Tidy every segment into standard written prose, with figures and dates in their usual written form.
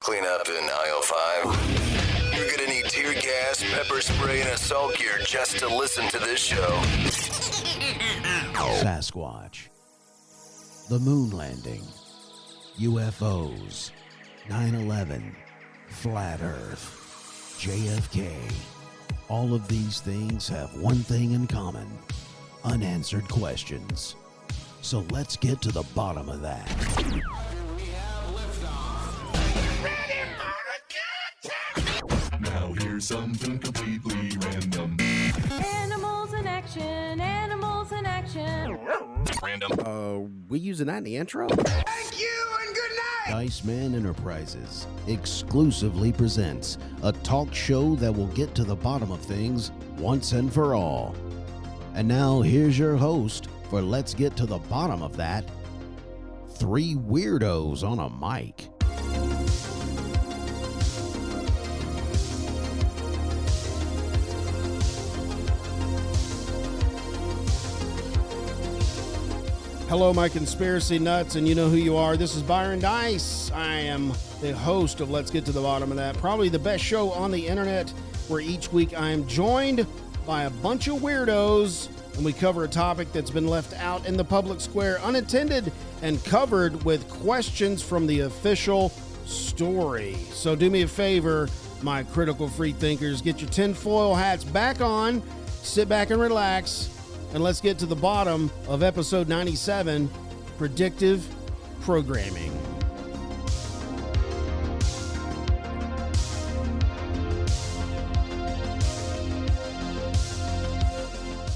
Clean up in aisle 5. You're gonna need tear gas, pepper spray, and assault gear just to listen to this show. Sasquatch, the moon landing, UFOs, 9/11, flat earth, JFK. All of these things have one thing in common: unanswered questions. So let's get to the bottom of that. Now here's something completely random. Animals in action, animals in action. Random. We using that in the intro? Thank you and good night. Iceman Enterprises exclusively presents a talk show that will get to the bottom of things once and for all. And now here's your host for Let's Get to the Bottom of That. Three weirdos on a mic. Hello, my conspiracy nuts, and you know who you are. This is Byron Dice. I am the host of Let's Get to the Bottom of That, probably the best show on the internet, where each week I am joined by a bunch of weirdos, and we cover a topic that's been left out in the public square unattended and covered with questions from the official story. So do me a favor, my critical free thinkers, get your tinfoil hats back on, sit back and relax, and let's get to the bottom of episode 97, Predictive Programming.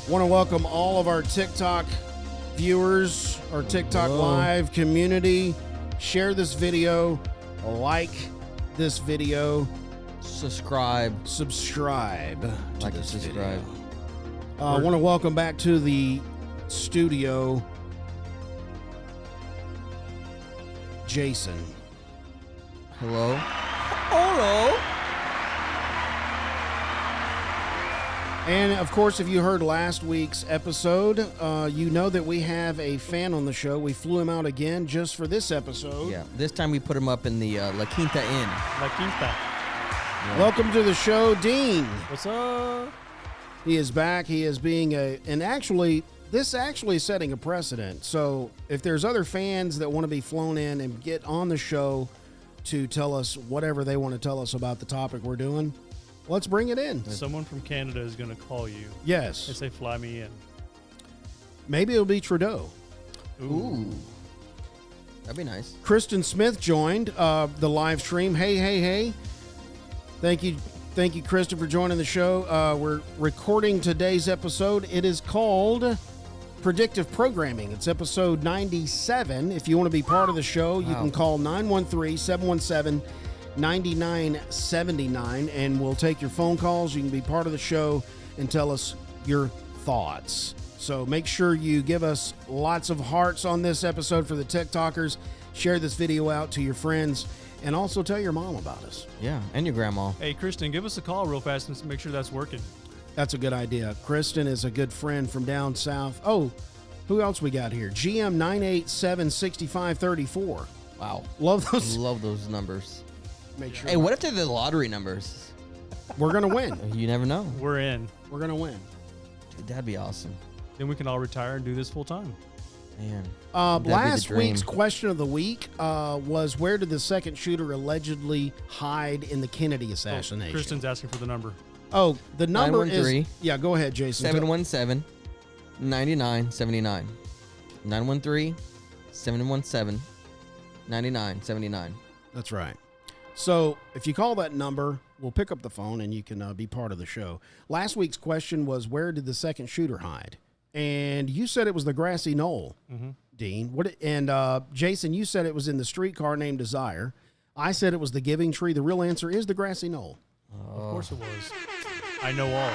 Want to welcome all of our TikTok viewers, our TikTok live community. Share this video, like this video, subscribe to and this subscribe. video. I want to welcome back to the studio Jason. Hello. And of course, if you heard last week's episode, you know that we have a fan on the show. We flew him out again just for this episode. Yeah, this time we put him up in the La Quinta Inn. La Quinta. Welcome to the show, Dean. What's up? He is back. He is being this actually is setting a precedent. So if there's other fans that want to be flown in and get on the show to tell us whatever they want to tell us about the topic we're doing, let's bring it in. Someone from Canada is going to call you. Yes. They say, fly me in. Maybe it'll be Trudeau. Ooh. That'd be nice. Kristen Smith joined the live stream. Hey. Thank you, Kristen, for joining the show. We're recording today's episode. It is called Predictive Programming. It's episode 97. If you want to be part of the show, you can call 913-717-9979, and we'll take your phone calls. You can be part of the show and tell us your thoughts. So make sure you give us lots of hearts on this episode for the TikTokers. Share this video out to your friends. And also tell your mom about us. Yeah, and your grandma. Hey, Kristen, give us a call real fast and make sure that's working. That's a good idea. Kristen is a good friend from down south. Oh, who else we got here? GM9876534. Wow. Love those. Love those numbers. Make sure. Hey, what if they're the lottery numbers? We're going to win. You never know. We're in. We're going to win. Dude, that'd be awesome. Then we can all retire and do this full time. Man. Last week's question of the week was, where did the second shooter allegedly hide in the Kennedy assassination? Kristen's asking for the number. Oh, the number is... 913. Yeah, go ahead, Jason. 717-9979. 913-717-9979. That's right. So if you call that number, we'll pick up the phone and you can be part of the show. Last week's question was, where did the second shooter hide? And you said it was the grassy knoll, Dean. Jason, you said it was in the streetcar named Desire. I said it was the Giving Tree. The real answer is the grassy knoll. Of course it was. I know all.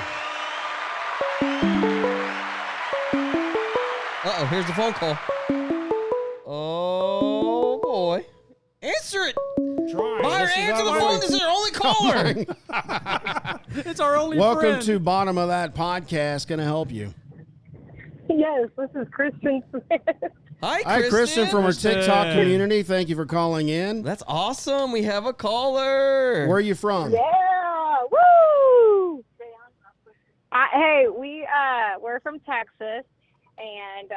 Uh-oh, here's the phone call. Oh, boy. Answer it. Try. Byron, answer the phone. This is our only caller. It's our only Welcome friend. to Bottom of That Podcast. Can I help you? Yes, this is Kristen Smith. Hi, Kristen from our Kristen. TikTok community. Thank you for calling in. That's awesome. We have a caller. Where are you from? Yeah, woo! Hey, we're from Texas, and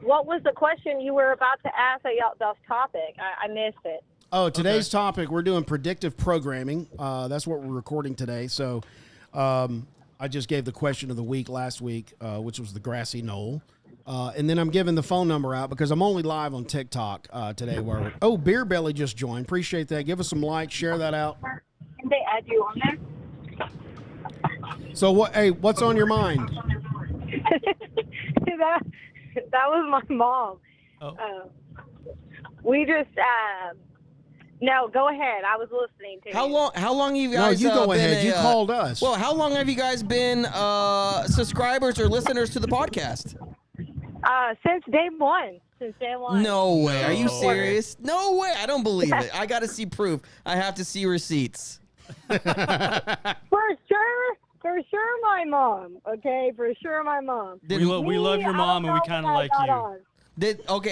what was the question you were about to ask y'all's topic? I missed it. Oh, today's topic, we're doing predictive programming. That's what we're recording today. So I just gave the question of the week last week, which was the grassy knoll. And then I'm giving the phone number out because I'm only live on TikTok today. Beer Belly just joined. Appreciate that. Give us some likes. Share that out. Can they add you on there? So what's on your mind? that was my mom. Oh. We just no, go ahead. I was listening to How long have you guys No, you go been ahead. You called us. Well, how long have you guys been subscribers or listeners to the podcast? Since day one. No way. Are you No. serious? No way. I don't believe it. I got to see proof. I have to see receipts. For sure my mom. Okay, for sure my mom. We love your mom and we kind of like you.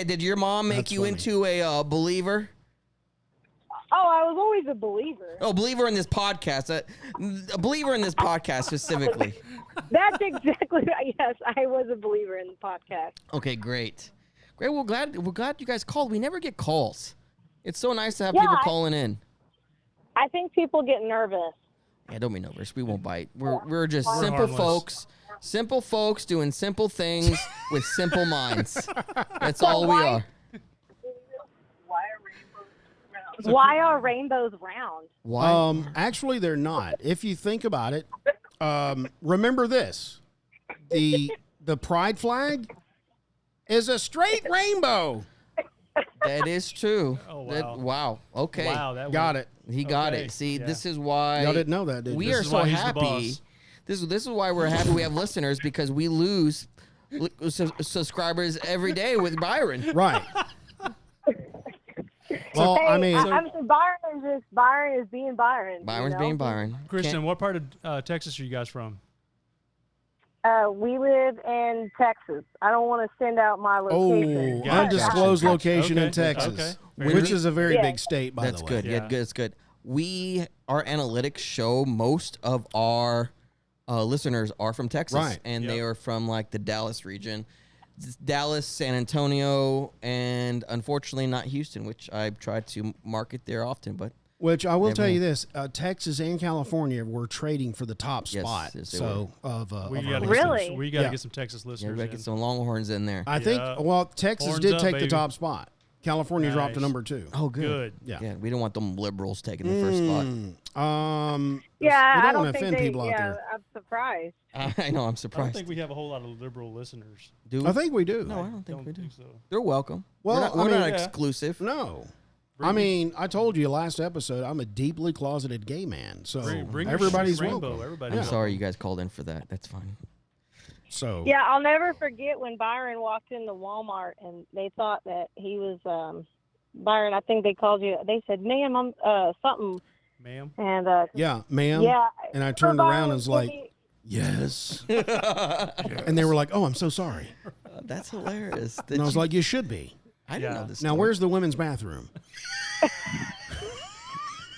Did your mom make That's you funny. into a believer? Oh, I was always a believer. Oh, believer in this podcast. A believer in this podcast specifically. That's exactly yes. I was a believer in the podcast. Okay, great. Great. We're glad you guys called. We never get calls. It's so nice to have Yeah, people calling in. I think people get nervous. Yeah, don't be nervous. We won't bite. We're just We're simple harmless. folks. Simple folks doing simple things with simple minds. That's all we why- are. Why are rainbows round? Why? Actually, they're not. If you think about it, remember this: the pride flag is a straight rainbow. That is true. Oh, wow. Wow. Okay. Wow, that Got went- it. He got Okay, it. See, yeah. this is why Y'all didn't know that, did you? we This are is so why he's the happy. boss. This is why we're happy we have listeners because we lose subscribers every day with Byron. Right. Well, Hey, I mean, I'm so Byron is being Byron. Byron's you know? being Byron. Kristen, what part of Texas are you guys from? We live in Texas. I don't want to send out my location. Gotcha. undisclosed Gotcha. location in Okay, Texas, okay. which is a very Yeah. big state, by That's the way. good. Yeah, Yeah. good. That's good. Our analytics show most of our listeners are from Texas, Right. and Yep. they are from like the Dallas region, Dallas, San Antonio, and unfortunately not Houston, which I try to market there often. But Which I will tell Never. you this: Texas and California were trading for the top Yes, spot. yes, they So of We our got to listeners. Really? We got to Yeah. get some Texas yeah, listeners. we gotta in. get some Longhorns in there. I think. Yeah. Well, Texas Horns did up, take the baby. top spot. California dropped to Nice. number 2. Oh, good. Good. Yeah. Yeah, we don't want them liberals taking the first spot. We Yeah, I don't don't want to think offend they. people out Yeah, there. I'm surprised. I know. I'm I don't surprised. think we have a whole lot of liberal listeners. Do we? I think we do. No, I don't think we do. so. They're welcome. Well, we're not, I we're mean, not yeah. exclusive. No. I mean, I told you last episode, I'm a deeply closeted gay man. So Bring your everybody's rainbow. welcome. Everybody's I'm Yeah. sorry you guys called in for that. That's fine. So Yeah, I'll never forget when Byron walked into Walmart and they thought that he was Byron. I think they called you. They said, "Ma'am, I'm something." Ma'am. And yeah, ma'am. yeah. And I turned Byron around and was like, he- yes. And they were like, oh, I'm so sorry. That's hilarious. And I was like, you should be. I didn't Yeah. know this. Now, story. where's the women's bathroom?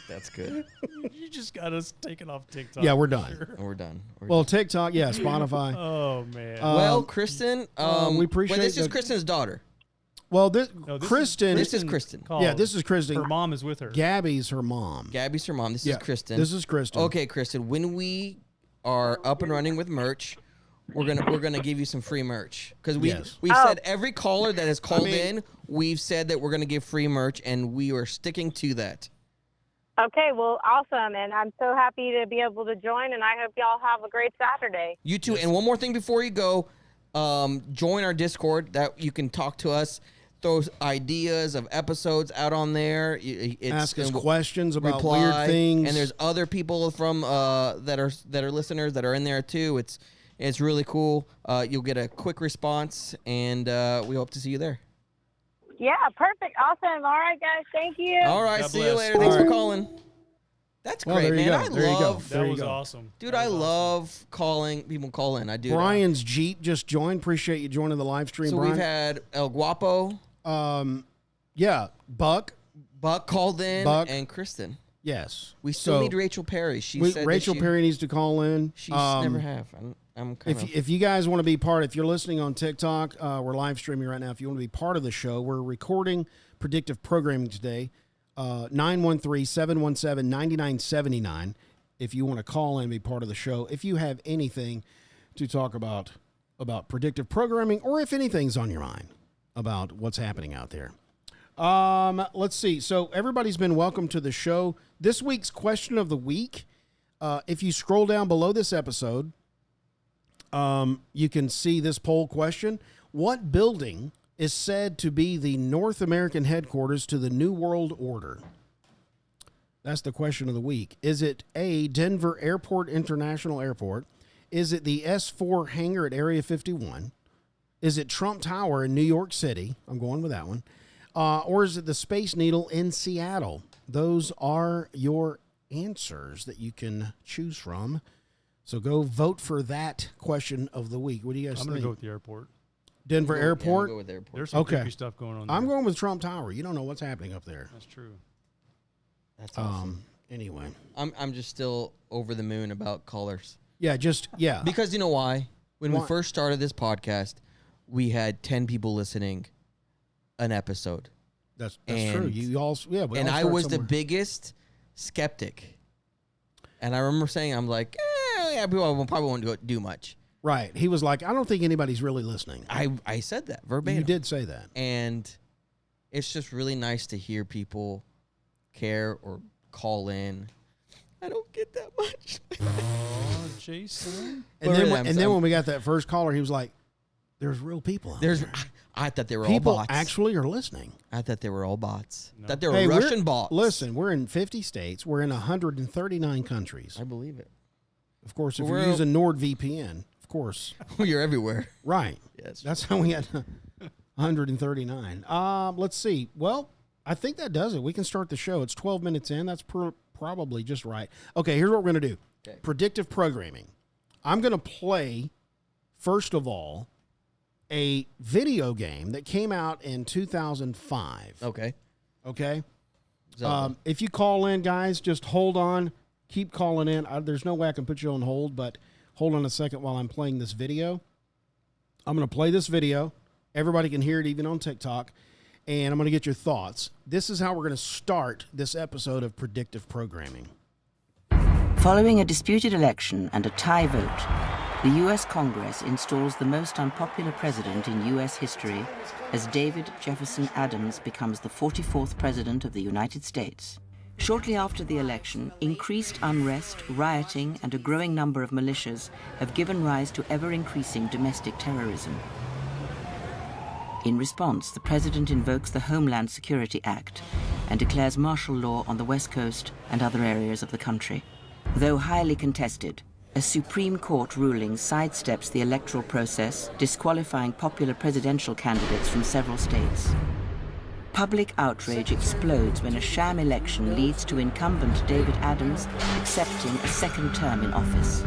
That's good. You just got us taken off TikTok. Yeah, we're done. And we're done. Well, TikTok, yeah, Spotify. Oh man. well, Kristen, we appreciate Well, this is the- Kristen's daughter. Well, this, No, Kristen. This is Kristen. called. Yeah, this is Kristen. Her mom is with her. Gabby's her mom. Gabby's her mom. This Yeah, is Kristen. This is Kristen. Okay, Kristen. When we are up and running with merch, we're gonna give you some free merch because we've Oh. said every caller that has called mean- in, we've said that we're gonna give free merch, and we are sticking to that. Okay, well, awesome, and I'm so happy to be able to join, and I hope y'all have a great Saturday. You too. And one more thing before you go, join our Discord. That you can talk to us, throw ideas of episodes out on there. Ask us and we'll questions about reply. weird things. And there's other people from that are listeners that are in there too. It's really cool. You'll get a quick response, and we hope to see you there. Yeah, perfect, awesome. All right, guys, thank you. All right, God see you bless. later. Thanks All for right. calling. That's That's Well, great, there you man. go. I There you go. love, There That you was go. awesome. dude. That I was awesome. love calling people call in. I do. that. Brian's Jeep just joined. Appreciate you joining the live stream, So Brian. we've had El Guapo, Yeah, Buck. Buck called in, Buck. and Kristen. Yes. We still So, need Rachel Perry. She said Rachel that Perry needs to call in. She's never have. I'm kind of. If you guys want to be part, if you're listening on TikTok, we're live streaming right now. If you want to be part of the show, we're recording predictive programming today. 913-717-9979. If you want to call in and be part of the show, if you have anything to talk about predictive programming, or if anything's on your mind about what's happening out there. Let's see. So everybody's been welcome to the show. This week's question of the week. If you scroll down below this episode, you can see this poll question. What building is said to be the North American headquarters to the New World Order? That's the question of the week. Is it A, Denver Airport International Airport? Is it the S4 hangar at Area 51? Is it Trump Tower in New York City? I'm going with that one. Or is it the Space Needle in Seattle? Those are your answers that you can choose from. So go vote for that question of the week. What do you guys I'm think? going to go with the airport. Denver Yeah, Airport? I'll go with airport. There's some Okay. creepy stuff going on there. I'm going with Trump Tower. You don't know what's happening up there. That's true. That's awesome. Anyway. I'm just still over the moon about callers. Yeah, yeah. Because you know why? When Why? we first started this podcast, we had 10 people listening an episode. That's and- true. You all, yeah. We And all I start was the somewhere. biggest skeptic. And I remember saying, I'm like, yeah, people probably won't do much. Right. He was like, I don't think anybody's really listening. I said that verbatim. You did say that. And it's just really nice to hear people care or call in. I don't get that much. Oh, Jason. And then when we got that first caller, he was like, there's real people out there. I thought they were People all bots. actually are listening. I thought they were all bots. No. That they were Hey, Russian bots. Listen, we're in 50 states. We're in 139 countries. I believe it. Of course, if We're- you're using NordVPN, of course. You're everywhere. Right. Yes. That's how we got 139. Let's see. Well, I think that does it. We can start the show. It's 12 minutes in. That's probably just right. Okay, here's what we're going to do. Okay. Predictive programming. I'm going to play, first of all, a video game that came out in 2005. Okay. Okay? Zelda. If you call in, guys, just hold on. Keep calling in. There's no way I can put you on hold, but hold on a second while I'm playing this video. I'm going to play this video. Everybody can hear it, even on TikTok. And I'm going to get your thoughts. This is how we're going to start this episode of Predictive Programming. Following a disputed election and a tie vote, the U.S. Congress installs the most unpopular president in U.S. history as David Jefferson Adams becomes the 44th president of the United States. Shortly after the election, increased unrest, rioting, and a growing number of militias have given rise to ever-increasing domestic terrorism. In response, the president invokes the Homeland Security Act and declares martial law on the West Coast and other areas of the country. Though highly contested, a Supreme Court ruling sidesteps the electoral process, disqualifying popular presidential candidates from several states. Public outrage explodes when a sham election leads to incumbent David Adams accepting a second term in office.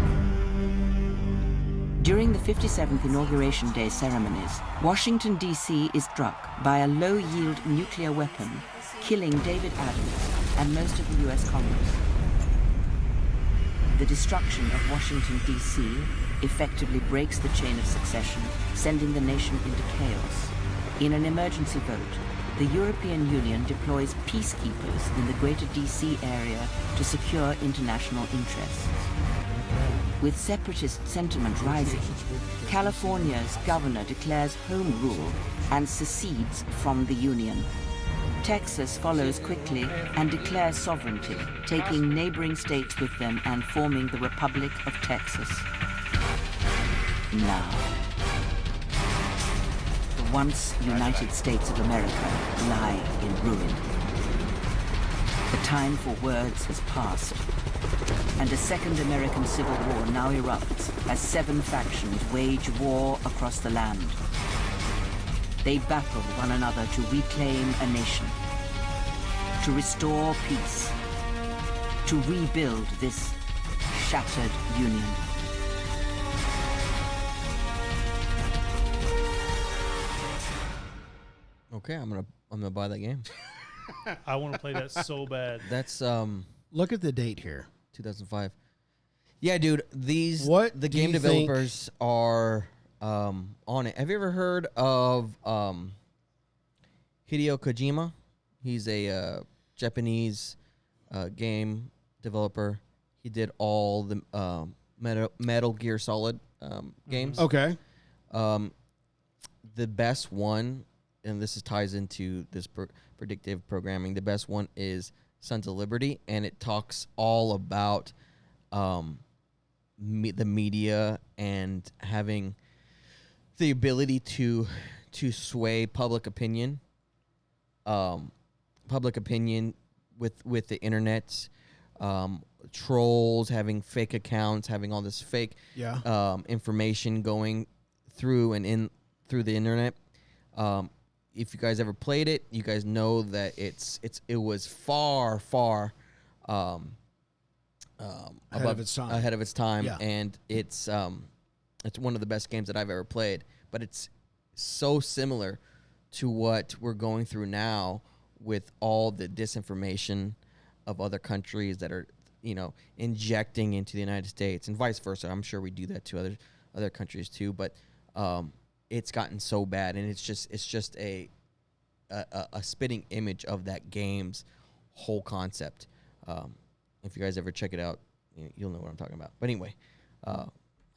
During the 57th Inauguration Day ceremonies, Washington, D.C. is struck by a low-yield nuclear weapon, killing David Adams and most of the U.S. Congress. The destruction of Washington, D.C. effectively breaks the chain of succession, sending the nation into chaos. In an emergency vote, the European Union deploys peacekeepers in the greater D.C. area to secure international interests. With separatist sentiment rising, California's governor declares home rule and secedes from the Union. Texas follows quickly and declares sovereignty, taking neighboring states with them and forming the Republic of Texas. Now, the once United States of America lie in ruin. The time for words has passed, and a second American Civil War now erupts as 7 factions wage war across the land. They battle one another to reclaim a nation, to restore peace, to rebuild this shattered union. Okay, I'm gonna buy that game. I want to play that so bad. That's Look at the date here. 2005. Yeah, dude. The do game you developers are on it. Have you ever heard of Hideo Kojima? He's a Japanese game developer. He did all the Metal Gear Solid games. Okay. The best one, and this ties into this predictive programming. The best one is Sons of Liberty, and it talks all about the media and having the ability to sway public opinion. Public opinion with the internet, trolls, having fake accounts, having all this fake information going through and in through the internet. If you guys ever played it, you guys know that it was far ahead of its time, Yeah. and it's one of the best games that I've ever played. But it's so similar to what we're going through now with all the disinformation of other countries that are, injecting into the United States and vice versa. I'm sure we do that to other countries too, but it's gotten so bad, and it's just a spitting image of that game's whole concept. If you guys ever check it out, you'll know what I'm talking about. But anyway,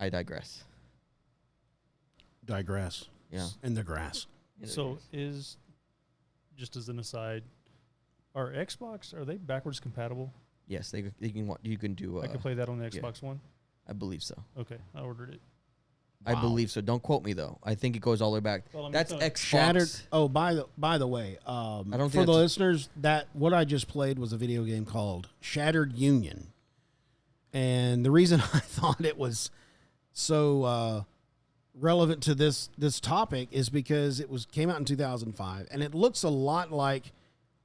I digress. Digress. Yeah. In the grass. So is, just as an aside, are they backwards compatible? Yes, you can do. I can play that on the Xbox One? I believe so. Okay, I ordered it. I believe so. Don't quote me though. I think it goes all the way back. Well, That's Xbox. Shattered. Oh, by the way, for the listeners, that what I just played was a video game called Shattered Union, and the reason I thought it was so relevant to this topic is because came out in 2005, and it looks a lot like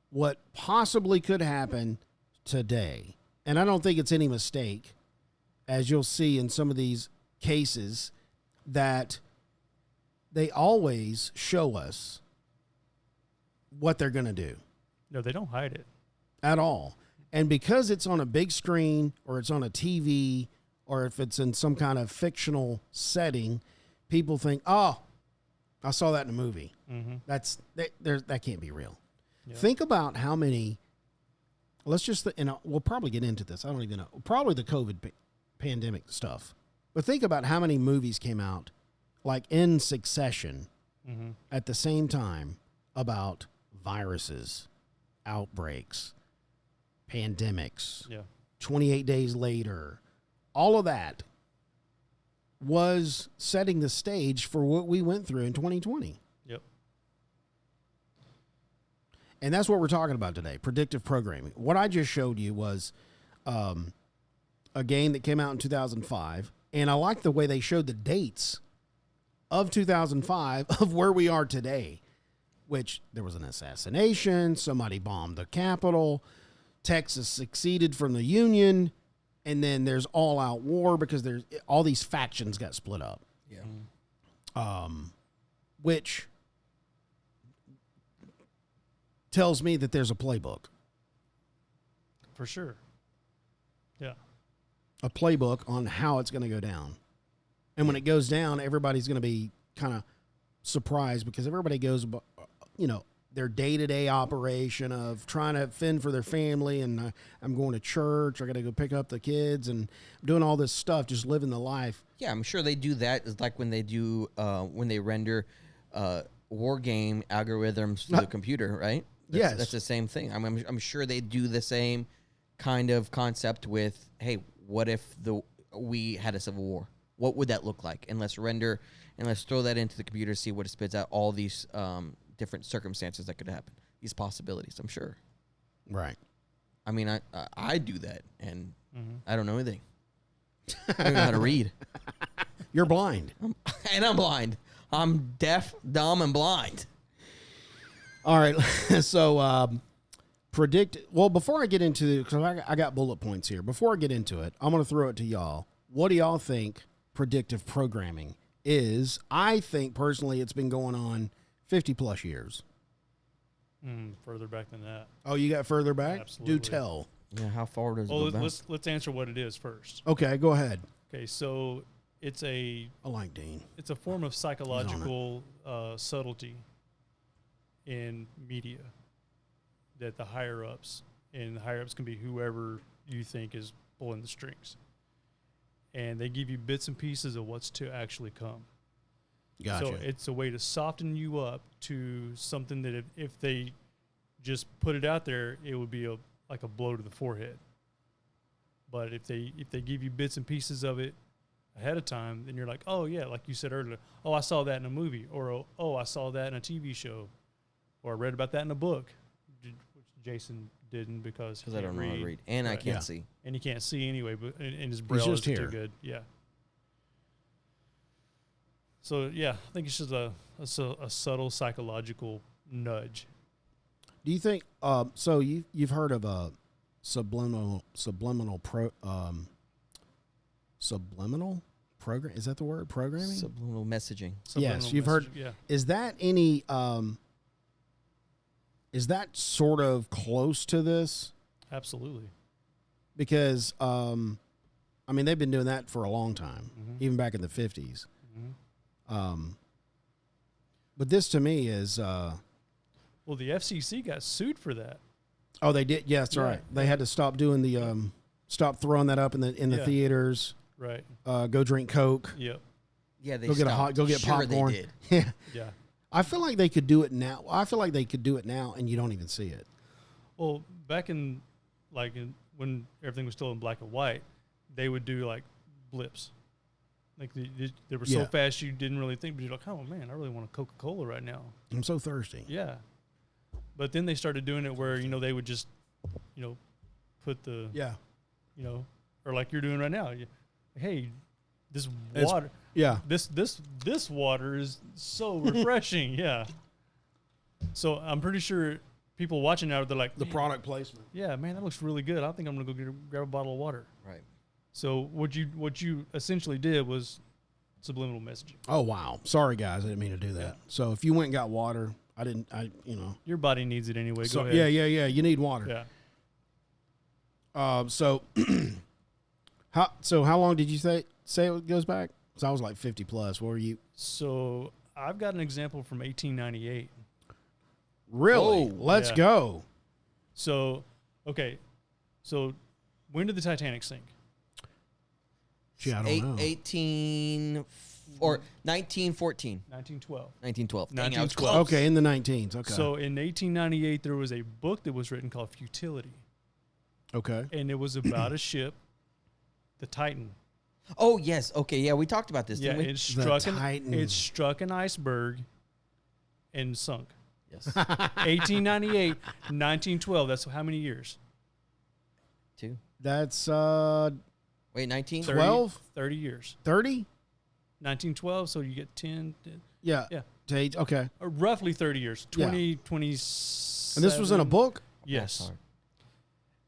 what possibly could happen today. And I don't think it's any mistake, as you'll see in some of these cases, that they always show us what they're going to do. No, they don't hide it at all. And because it's on a big screen, or it's on a TV, or if it's in some kind of fictional setting, people think, oh, I saw that in a movie. Mm-hmm. That can't be real. Yeah. Think about how many, we'll probably get into this. I don't even know. Probably the COVID pandemic stuff. But think about how many movies came out like in succession at the same time about viruses, outbreaks, pandemics, 28 days later. All of that was setting the stage for what we went through in 2020. Yep. And that's what we're talking about today, predictive programming. What I just showed you was a game that came out in 2005, and I like the way they showed the dates of 2005 of where we are today, which there was an assassination, somebody bombed the Capitol, Texas seceded from the Union, and then there's all-out war because there's all these factions got split up. Yeah. Which tells me that there's a playbook. For sure. Yeah. A playbook on how it's going to go down. And when it goes down, everybody's going to be kind of surprised because everybody goes, their day-to-day operation of trying to fend for their family, and I'm going to church, I got to go pick up the kids, and I'm doing all this stuff, just living the life. Yeah, I'm sure they do that. It's like when they do, when they render war game algorithms to the computer, right? Yes. That's the same thing. I'm sure they do the same kind of concept with, hey, what if we had a civil war? What would that look like? And let's throw that into the computer, see what it spits out, all these different circumstances that could happen, these possibilities, I'm sure. Right. I mean, I do that, and I don't know anything. I don't know how to read. You're blind. I'm blind. I'm deaf, dumb, and blind. All right. So Well, before I get into, because I got bullet points here. Before I get into it, I'm going to throw it to y'all. What do y'all think predictive programming is? I think personally, it's been going on 50 plus years. Further back than that. Oh, you got further back? Absolutely. Do tell. Yeah, how far does it Well, go back? let's answer what it is first. Okay, go ahead. Okay, so it's I like Dean. it's a form of psychological subtlety in media that the higher ups, and the higher ups can be whoever you think is pulling the strings, and they give you bits and pieces of what's to actually come. Gotcha. So it's a way to soften you up to something that if they just put it out there, it would be like a blow to the forehead. But if they give you bits and pieces of it ahead of time, then you're like, oh yeah, like you said earlier, oh, I saw that in a movie, or oh, I saw that in a TV show, or I read about that in a book, which Jason didn't because I don't know how to read, and I can't see, and he can't see anyway. But and his braille is too good. Yeah. So yeah, I think it's just a subtle psychological nudge. Do you think? So you've heard of a subliminal program? Is that the word? Programming? subliminal messaging. Yes, you've heard. Yeah. Is that any? Is that sort of close to this? Absolutely. Because I mean, they've been doing that for a long time, even back in the 50s. But this to me is. Well, the FCC got sued for that. Oh, they did. Yeah, that's right. They had to stop doing the stop throwing that up in the theaters. Right. Go drink Coke. Yep. Yeah, they go get go get popcorn. They did. Yeah. Yeah. I feel like they could do it now. I feel like they could do it now, and you don't even see it. Well, back in when everything was still in black and white, they would do like blips. Like they were so fast you didn't really think, but you're like, oh man, I really want a Coca-Cola right now. I'm so thirsty. Yeah. But then they started doing it where, they would just, put the, or like you're doing right now. Hey, this water. Yeah. This water is so refreshing. Yeah. So I'm pretty sure people watching now, they're like, the product placement. Yeah, man, that looks really good. I think I'm going to go grab a bottle of water. Right. So what you essentially did was subliminal messaging. Oh, wow. Sorry, guys. I didn't mean to do that. Yeah. So if you went and got water, your body needs it anyway. So, go ahead. Yeah. You need water. Yeah. So how long did you say it goes back? Because I was like 50 plus. What were you? So I've got an example from 1898. Really? Let's go. So, okay. So when did the Titanic sink? Gee, I don't know. 1914. 1912. Dang, I was close. Okay, in the 19s. Okay. So in 1898, there was a book that was written called Futility. Okay. And it was about a ship, the Titan. Oh, yes. Okay, yeah, we talked about this, didn't we? It struck an iceberg and sunk. Yes. 1898, 1912. That's how many years? 2. That's Wait, 19? 12? 30 years. 30? 1912, so you get 10. Yeah. Okay. Roughly 30 years. 27. And this was in a book? Yes.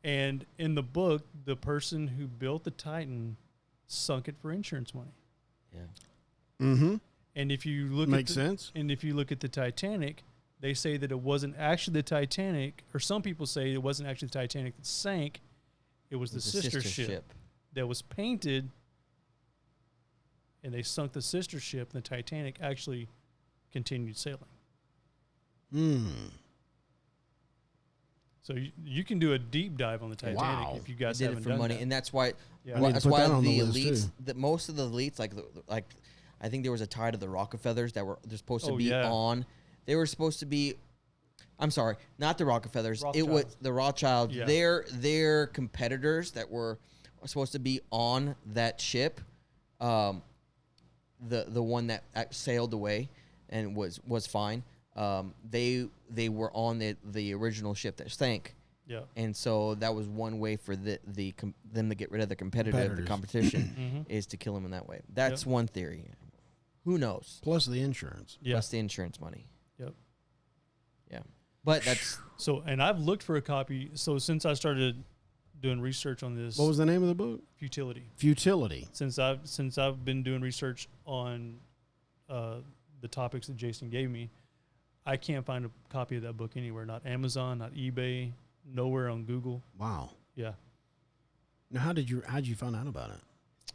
And in the book, the person who built the Titan sunk it for insurance money. Yeah. Mm-hmm. And if you look Makes sense. And if you look at the Titanic, they say that it wasn't actually the Titanic, or some people say it wasn't actually the Titanic that sank. It was the sister ship that was painted, and they sunk the sister ship, and the Titanic actually continued sailing. So you can do a deep dive on the Titanic if you guys did haven't it for done money, that. and that's why. Yeah. Well, that's why the elites, most of the elites, like I think there was a tie to the Rockefellers they're supposed to be on. They were supposed to be. I'm sorry, not the Rockefellers. It was the Rothschilds. Yeah. Their competitors that were supposed to be on that ship. The one that sailed away and was fine. They were on the original ship that sank. Yeah. And so that was one way for them to get rid of the competition is to kill them in that way. That's one theory. Who knows? Plus the insurance. Plus the insurance money. Yep. Yeah. But that's So, and I've looked for a copy. So since I started doing research on this, What was the name of the book? Futility. Futility. Since I've been doing research on the topics that Jason gave me, I can't find a copy of that book anywhere. Not Amazon, not eBay, nowhere on Google. Wow. Yeah. Now, how did you find out about it?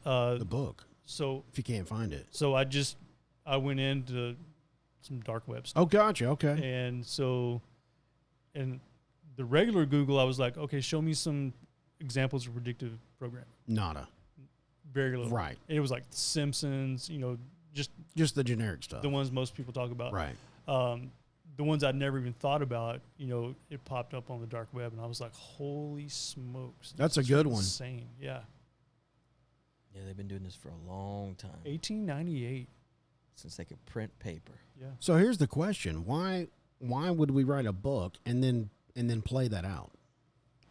The book. So If you can't find it. So I went into some dark web stuff. Oh, gotcha. Okay. And the regular Google, I was like, okay, show me some examples of predictive programming. Nada. Very little. Right. It was like Simpsons, Just the generic stuff. the ones most people talk about. Right. The ones I'd never even thought about, it popped up on the dark web, and I was like, holy smokes. That's a this is good one. Insane. Yeah. yeah, they've been doing this for a long time 1898. since they could print paper. Yeah. So here's the question: Why would we write a book and then play that out?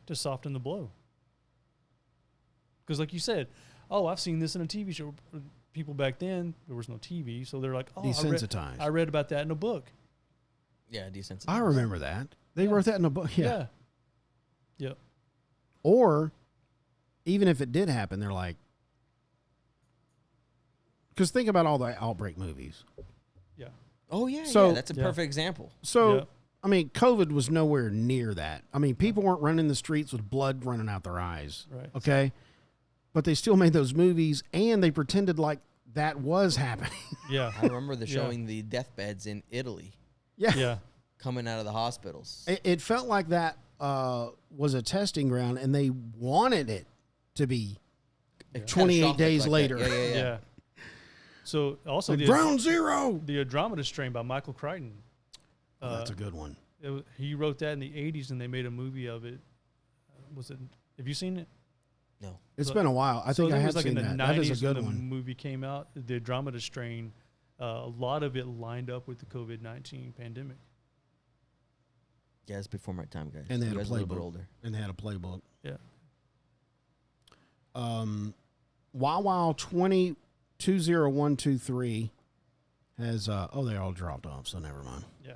To soften the blow. Because like you said, I've seen this in a TV show. People back then, there was no TV, so they're like, Desensitized. I read about that in a book. Yeah, desensitized. I remember that. They wrote that in a book. Yeah. Yep. Or even if it did happen, they're like, because think about all the outbreak movies. Yeah. Oh yeah, So- that's a perfect example. So, Yeah. I mean, COVID was nowhere near that. I mean, people weren't running the streets with blood running out their eyes. Right. Okay. But they still made those movies and they pretended like that was happening. Yeah. I remember the Yeah. showing the deathbeds in Italy Yeah. coming out of the hospitals. It felt like that was a testing ground and they wanted it to be It kinda 28 shocked us days like that. later. Yeah. Yeah. So also Like, the Ground Zero. the Andromeda Strain by Michael Crichton. Oh, that's a good one. He wrote that in the 80s, and they made a movie of it. Have you seen it? No. It's So- been a while. I think I it have was like seen in the that. 90s That is a good when the one. movie came out. The Andromeda Strain, a lot of it lined up with the COVID-19 pandemic. Yeah, it's before my time, guys. And they You had a guys are little bit playbook. older. And they had a playbook. Yeah. Wow 202123 has they all dropped off, so never mind. Yeah.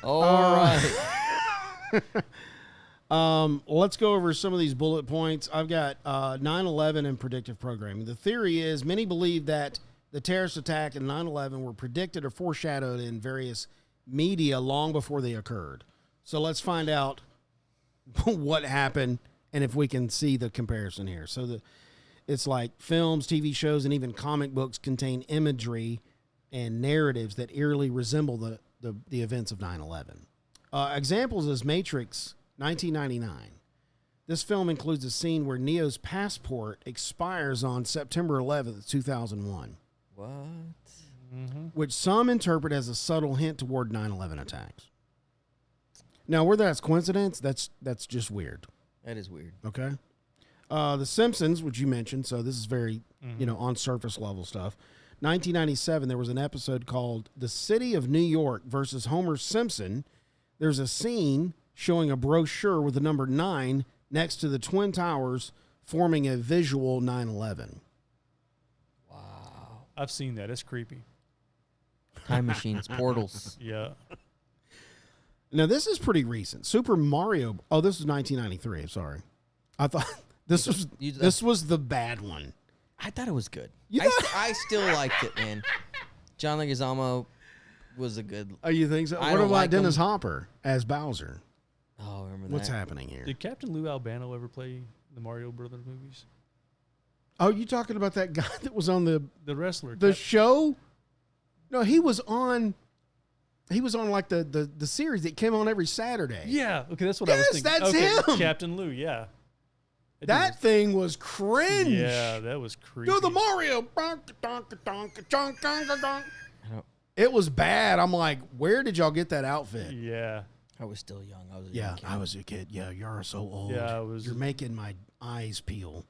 All right. Let's go over some of these bullet points. I've got 9/11 and predictive programming. The theory is many believe that the terrorist attack and 9/11 were predicted or foreshadowed in various media long before they occurred. So let's find out what happened and if we can see the comparison here. So it's like films, TV shows, and even comic books contain imagery and narratives that eerily resemble the events of 9/11. Examples is Matrix 1999. This film includes a scene where Neo's passport expires on September 11th, 2001, What? which some interpret as a subtle hint toward 9/11 attacks. Now, whether that's coincidence, that's just weird. That is weird. Okay. The Simpsons, which you mentioned, so this is very, on surface level stuff. 1997, there was an episode called The City of New York versus Homer Simpson. There's a scene showing a brochure with the number 9 next to the Twin Towers, forming a visual 9/11. Wow. I've seen that. It's creepy. Time machines, portals. Yeah. Now, this is pretty recent. Super Mario. Oh, this was 1993. I'm sorry. I thought this was the bad one. I thought it was good. You I still liked it, man. John Leguizamo was a good. Oh, you think so? I What don't about like Dennis him. Hopper as Bowser? Oh, remember What's that? happening here? Did Captain Lou Albano ever play the Mario Brothers movies? Oh, you talking about that guy that was on the wrestler. show? No, he was on like the series that came on every Saturday. Yeah. Okay, that's what I was Yes, thinking. that's Okay, him. Captain Lou. Yeah. That thing was cringe. Yeah, that was creepy. Do the Mario. It was bad. I'm like, where did y'all get that outfit? Yeah. I was still young. I was a Yeah, young kid. I was a kid. Yeah, you're so old. Yeah, I was. You're making my eyes peel.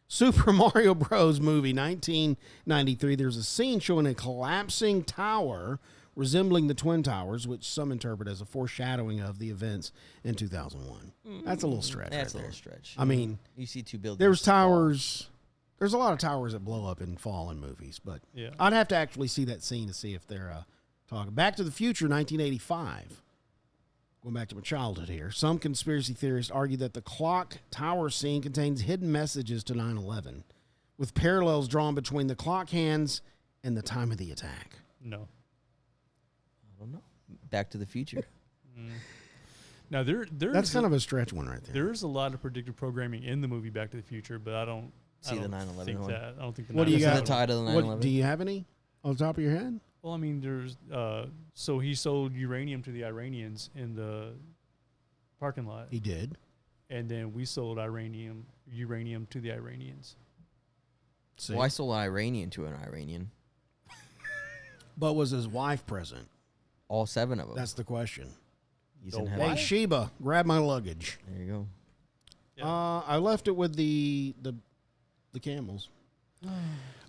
Super Mario Bros. Movie, 1993. There's a scene showing a collapsing tower resembling the Twin Towers, which some interpret as a foreshadowing of the events in 2001. That's a little stretch. That's right a there. little stretch. I mean, You see two buildings. there's fall. towers. There's a lot of towers that blow up and fall in movies, but Yeah. I'd have to actually see that scene to see if they're talking. Back to the Future, 1985. Going back to my childhood here. Some conspiracy theorists argue that the clock tower scene contains hidden messages to 9/11, with parallels drawn between the clock hands and the time of the attack. No. I don't know. Back to the Future. Now that's kind of a stretch one right there. There is a lot of predictive programming in the movie Back to the Future, but I don't See the 9/11 think one. that. I don't think the What do you 9/11 got? The title of the 9/11. Do you have any on the top of your head? Well, I mean, there's so he sold uranium to the Iranians in the parking lot, He did. and then we sold uranium to the Iranians. See? Well, I sold an Iranian to an Iranian. But was his wife present? All 7 of them. That's the question. He's in Hey, heaven. Sheba, grab my luggage. There you go. Yeah. I left it with the camels.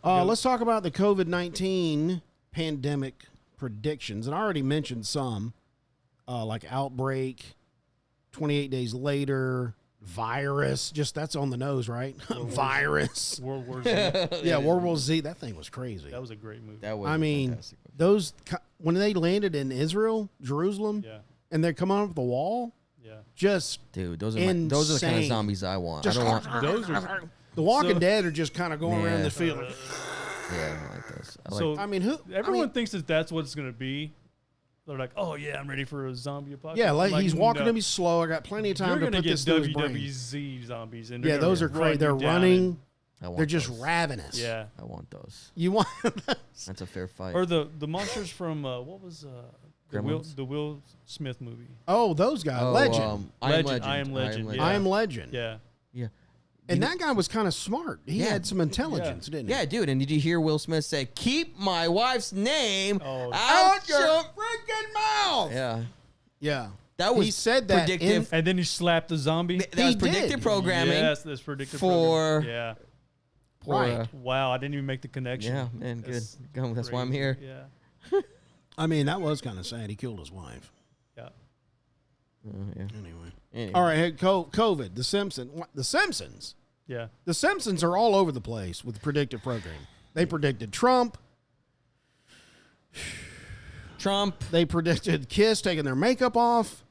Let's talk about the COVID-19 pandemic predictions. And I already mentioned some, like outbreak, 28 days later, virus. Just that's on the nose, right? Virus. World War Z. Yeah, World War Z. That thing was crazy. That was a great movie. That was I mean, fantastic. when they landed in Israel, Jerusalem, Yeah. and they're coming up the wall, Yeah. just Dude, those are the kind of insane. zombies I want. Just I don't want. Those are The Walking So- Dead are just kind of going around Yeah. the field. Yeah, I don't like those. I like, so. I mean, who? Everyone thinks that that's what it's going to be. They're like, oh yeah, I'm ready for a zombie apocalypse. yeah, like he's walking no. to me slow. I got plenty of time You're to gonna put get this through his brain. WWZ zombies, and Yeah, those are crazy. They're running. I want They're just those. ravenous. Yeah, I want those. You want? That's a fair fight. or the monsters from what was Gremlins? the Will Smith movie? Oh, those guys. Legend. I Am Legend. Legend. I Am Legend, yeah. I Am Legend. Yeah, Yeah. And that guy was kind of smart. He Yeah. had some intelligence, didn't he? Yeah, dude. And did you hear Will Smith say, "Keep my wife's name Oh. out your freaking mouth. Yeah. Yeah. That was he said that predictive. and then he slapped the zombie. That was He predictive did. programming. Yes, that's predictive for- programming. Yeah. for, Right. Wow, I didn't even make the connection. Yeah, man, good. That's why I'm crazy. here. Yeah. I mean, that was kind of sad. He killed his wife. Yeah. Yeah. Anyway. All right. Hey, COVID. The Simpsons. Yeah. The Simpsons are all over the place with predictive programming. They predicted Trump. They predicted Kiss taking their makeup off.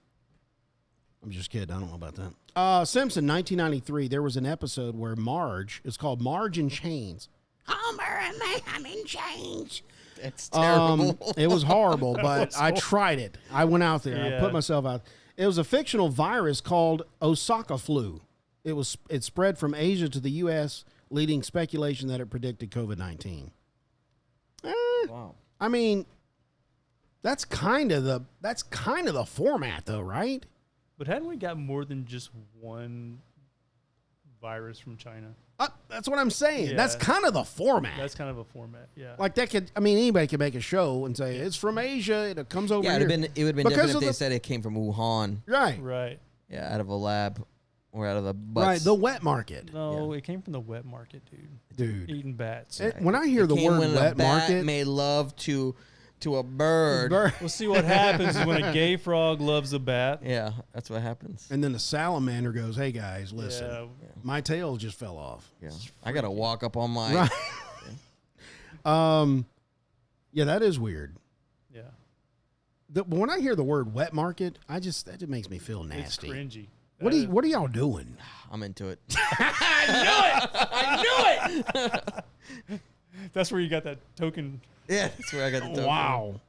I'm just kidding. I don't know about that. Simpson, 1993. There was an episode where Marge, it's called Marge in Chains. Homer and I'm in chains. It's terrible. It was horrible, but I tried it. I went out there. I Yeah. put myself out. It was a fictional virus called Osaka flu. It spread from Asia to the U.S., leading speculation that it predicted COVID-19. Wow. I mean, that's kind of the format, though, right? But hadn't we got more than just one virus from China? That's what I'm saying. Yeah. That's kind of the format. That's kind of a format. Yeah. Like that could. I mean, anybody could make a show and say it's from Asia. It comes over Yeah, here. it would have been Because different if of they the- said it came from Wuhan. Right. Right. Yeah, out of a lab or out of the butts. Right. The wet market, No, it came from the wet market, dude. dude. Eating bats. When I hear the Came word when wet a bat market, made love to a bird. We'll see what happens when a gay frog loves a bat. Yeah, that's what happens. and then the salamander goes, "Hey guys, listen, Yeah. my tail just fell off." Yeah, I gotta walk up on my. Right. Yeah, that is weird. Yeah. But when I hear the word wet market, that just makes me feel nasty. It's cringy. What are y'all doing? I'm into it. I knew it. That's where you got that token. Yeah, that's where I got the token. Wow.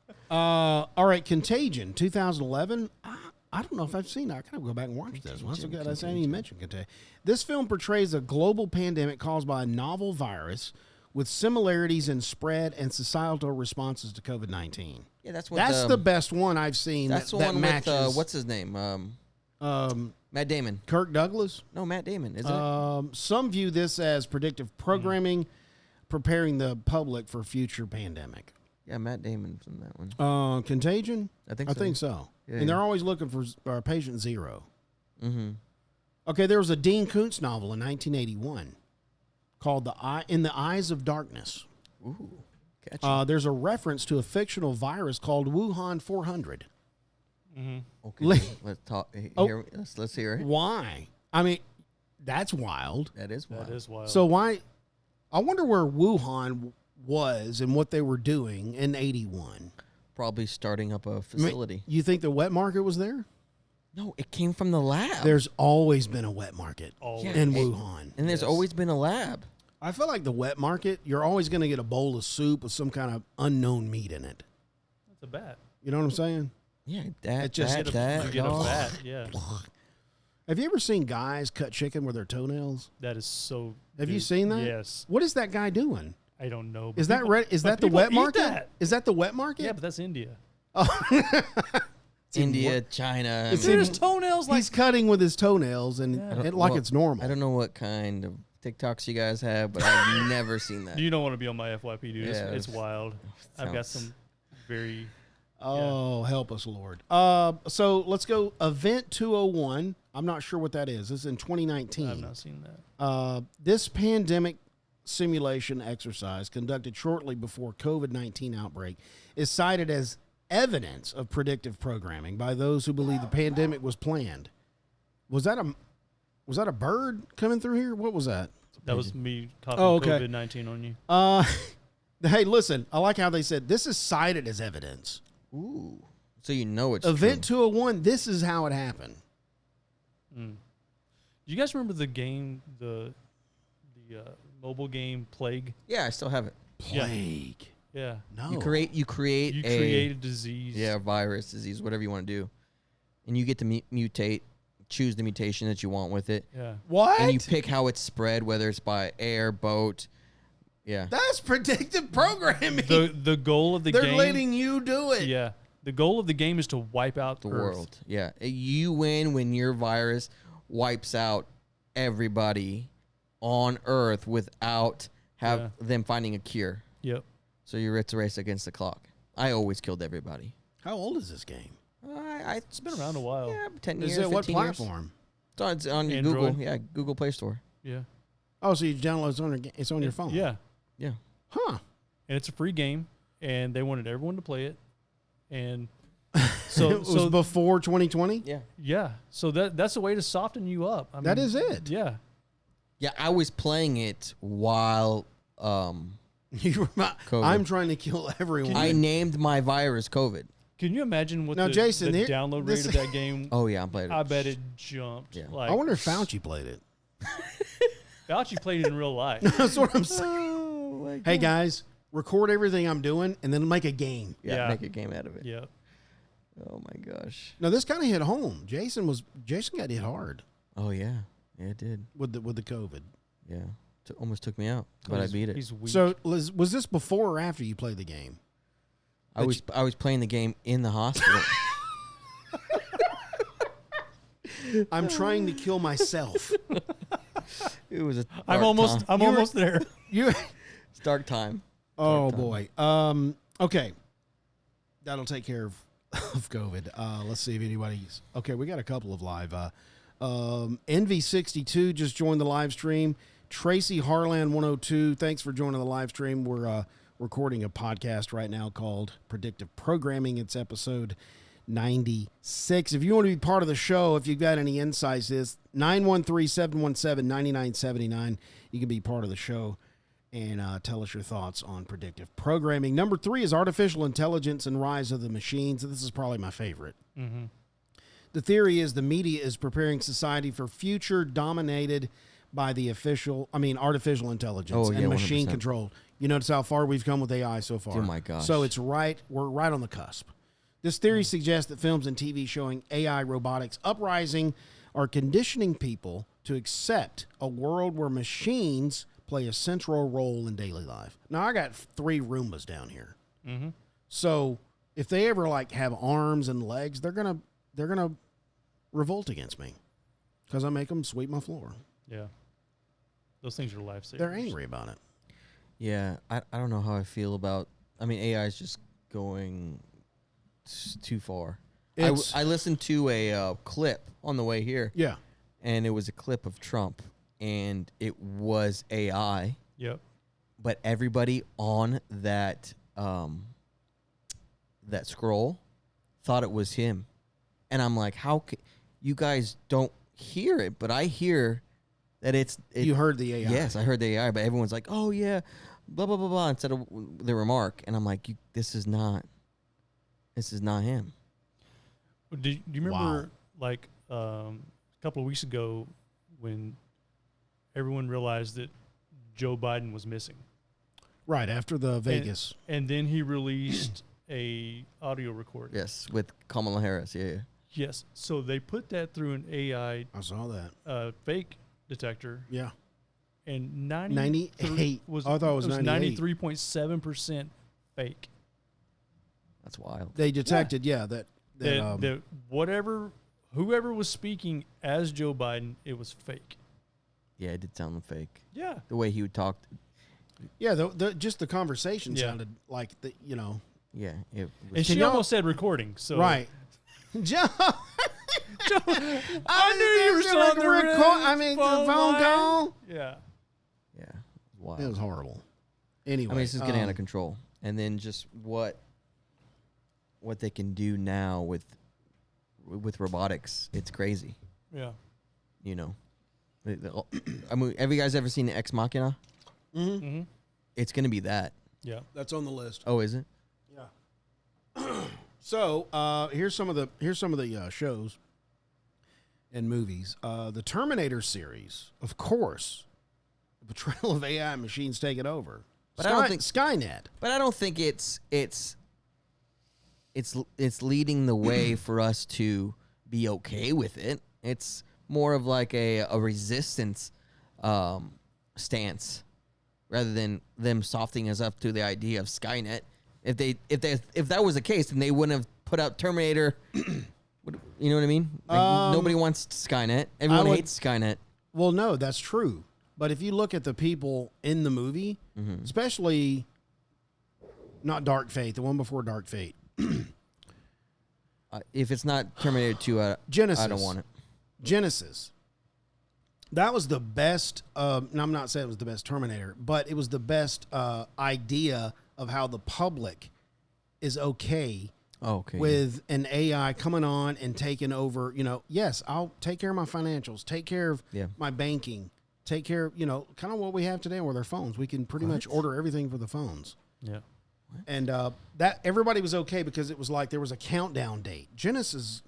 All right, Contagion, 2011. I don't know if I've seen it. I gotta go back and watch this one. That's good. I didn't even mention Contagion. This film portrays a global pandemic caused by a novel virus with similarities in spread and societal responses to COVID-19. Yeah, that's what. That's the best one I've seen. That's the that one matches. with what's his name? Matt Damon. Kirk Douglas. No, Matt Damon, isn't it? Some view this as predictive programming, preparing the public for future pandemic. Yeah, Matt Damon's in that one. Contagion? I think I so. think so. Yeah, and they're yeah. always looking for patient zero. Mm-hmm. Okay, there was a Dean Koontz novel in 1981 called In the Eyes of Darkness. Ooh, catchy. There's a reference to a fictional virus called Wuhan 400. Okay, let's talk. Oh. Here, let's hear it. Why? I mean, that's wild. That is wild. That is wild. So why? I wonder where Wuhan was and what they were doing in 81. Probably starting up a I mean, facility. you think the wet market was there? No, it came from the lab. There's always been a wet market Always. in Wuhan. And there's always been a lab. I feel like the wet market, you're always going to get a bowl of soup with some kind of unknown meat in it. That's a bat. You know what I'm saying? Yeah, It that, just- You get a bat. Yeah. Have you ever seen guys cut chicken with their toenails? That is so. Have you dude, seen that? Yes. What is that guy doing? I don't know. but Is that people- red? Is but that the people wet eat market? that. Is that the wet market? Yeah, but that's India. India, China. It's Dude, in- his toenails like He's cutting with his toenails and Yeah. it, like Well, it's normal. I don't know what kind of TikToks you guys have, but I've never seen that. You don't want to be on my FYP, dude. Yeah, It's wild. I've got sounds- some very. Oh, help us, Lord. So let's go. Event 201. I'm not sure what that is. This is in 2019. I've not seen that. This pandemic simulation exercise conducted shortly before COVID-19 outbreak is cited as evidence of predictive programming by those who believe the pandemic was planned. Was that a bird coming through here? What was that? That was me coughing Oh, okay. COVID-19 on you. Hey, listen, I like how they said this is cited as evidence. Ooh. So you know it's Event true. 201, this is how it happened. Do you guys remember the game, the mobile game Plague? Yeah, I still have it. Yeah. Plague. Yeah. No. You create You create a disease. yeah, virus, disease, whatever you want to do. And you get to mutate, choose the mutation that you want with it. Yeah. What? And you pick how it's spread, whether it's by air, boat. Yeah. That's predictive programming. The goal of the They're game. letting you do it. Yeah. The goal of the game is to wipe out The Earth. world. Yeah. You win when your virus wipes out everybody on Earth without them finding a cure. Yep. So it's a race against the clock. I always killed everybody. How old is this game? It's been around a while. Yeah, 10 Is years, it what 15 years. platform? It's on your Android. Google. Yeah, Google Play Store. Yeah. Oh, so you download it's on your phone. Yeah. Yeah. Huh. And it's a free game, and they wanted everyone to play it. And so It was before 2020? Yeah. yeah, so that's a way to soften you up. I That mean, is it. Yeah. Yeah, I was playing it while I'm trying to kill everyone. I named my virus COVID. Can you imagine what Now, the Jason, the here- download this- rate of that game? Oh yeah, I'm playing it. I bet it jumped. Yeah. Like, I wonder if Fauci played it. Fauci played it in real life. That's what I'm saying. Oh, Hey, guys, record everything I'm doing and then make a game. Yeah, Yeah. make a game out of it. Yeah. Oh my gosh. Now, this kind of hit home. Jason got hit hard Oh yeah. Yeah, it did. with the COVID. Yeah. Almost took me out, but I beat it. He's weak. So, was this before or after you played the game? I was playing the game in the hospital. I'm trying to kill myself. It was a I'm almost there. You. It's dark time. Oh Dark time. boy. Okay. That'll take care of COVID. Let's see if anybody's okay. We got a couple of live. NV62 just joined the live stream. Tracy Harlan 102. Thanks for joining the live stream. We're recording a podcast right now called Predictive Programming. It's episode 96. If you want to be part of the show, if you've got any insights, it's 913-717-9979. You can be part of the show and tell us your thoughts on predictive programming. Number 3 is artificial intelligence and rise of the machines. This is probably my favorite. Mm-hmm. The theory is the media is preparing society for future dominated by the artificial intelligence and 100%. machine controlled. You notice how far we've come with AI so far. Oh my gosh. So we're right on the cusp. This theory suggests that films and TV showing AI robotics uprising are conditioning people to accept a world where machines play a central role in daily life. Now, I got 3 Roombas down here. Mm-hmm. So if they ever have arms and legs, they're gonna revolt against me because I make them sweep my floor. Yeah. Those things are lifesavers. They're angry about it. Yeah, I don't know how I feel about. I mean, AI is just going too far. I listened to a clip on the way here. Yeah. And it was a clip of Trump, and it was AI. Yep. But everybody on that scroll thought it was him, and I'm like, how you guys don't hear it? But I hear that it. You heard the AI. Yes, I heard the AI, but everyone's like, oh yeah, blah blah blah blah, instead of the remark, and I'm like, this is not This is not him. Do you remember, like, a couple of weeks ago when everyone realized that Joe Biden was missing? Right, after the Vegas. And then he released a audio recording. Yes, with Kamala Harris. Yeah. Yes. So they put that through an AI. I saw that. Fake detector. Yeah. And 98 was, I thought it was 98. 93.7% fake. That's wild. They detected, that whoever was speaking as Joe Biden, it was fake. Yeah, it did sound fake. Yeah. The way he would talk. Yeah, just the conversation sounded like Yeah. It was, and she almost said recording. So right. Joe, I knew you were still on the the phone call. Yeah. Yeah. Wow. It was horrible. Anyway, I mean, this is getting out of control. And then just what they can do now with robotics, it's crazy. Yeah. You know, I mean, have you guys ever seen the Ex Machina? Mm-hmm. Mm-hmm. It's going to be that. Yeah. That's on the list. Oh, is it? Yeah. So here's some of the shows and movies. The Terminator series, of course. The betrayal of AI machines taking over. But I don't think Skynet. But I don't think it's leading the way for us to be okay with it. It's more of like a resistance stance rather than them softening us up to the idea of Skynet. If that was the case, then they wouldn't have put out Terminator. You know what I mean? Like, nobody wants Skynet. Everyone hates Skynet. Well, no, that's true. But if you look at the people in the movie, especially not Dark Fate, the one before Dark Fate. If it's not Terminator 2, Genesis. I don't want it. Genesis. That was the best. Now, I'm not saying it was the best Terminator, but it was the best idea of how the public is okay with an AI coming on and taking over. Yes, I'll take care of my financials, take care of my banking, take care of, kind of what we have today with our phones. We can pretty much order everything for the phones. Yeah. And that everybody was okay because it was like there was a countdown date. Genesis,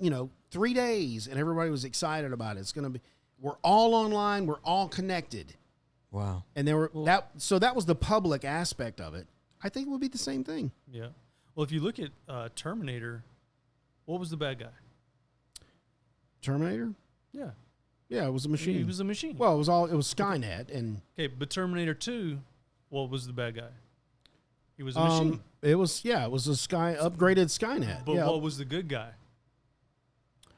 3 days, and everybody was excited about it. It's going to be, we're all online, we're all connected. Wow. And that was the public aspect of it. I think it would be the same thing. Yeah. Well, if you look at Terminator, what was the bad guy? Terminator? Yeah. Yeah, it was a machine. He was a machine. Well, it was Skynet. And okay, but Terminator 2, what was the bad guy? He was a machine. It was a upgraded Skynet. But what was the good guy?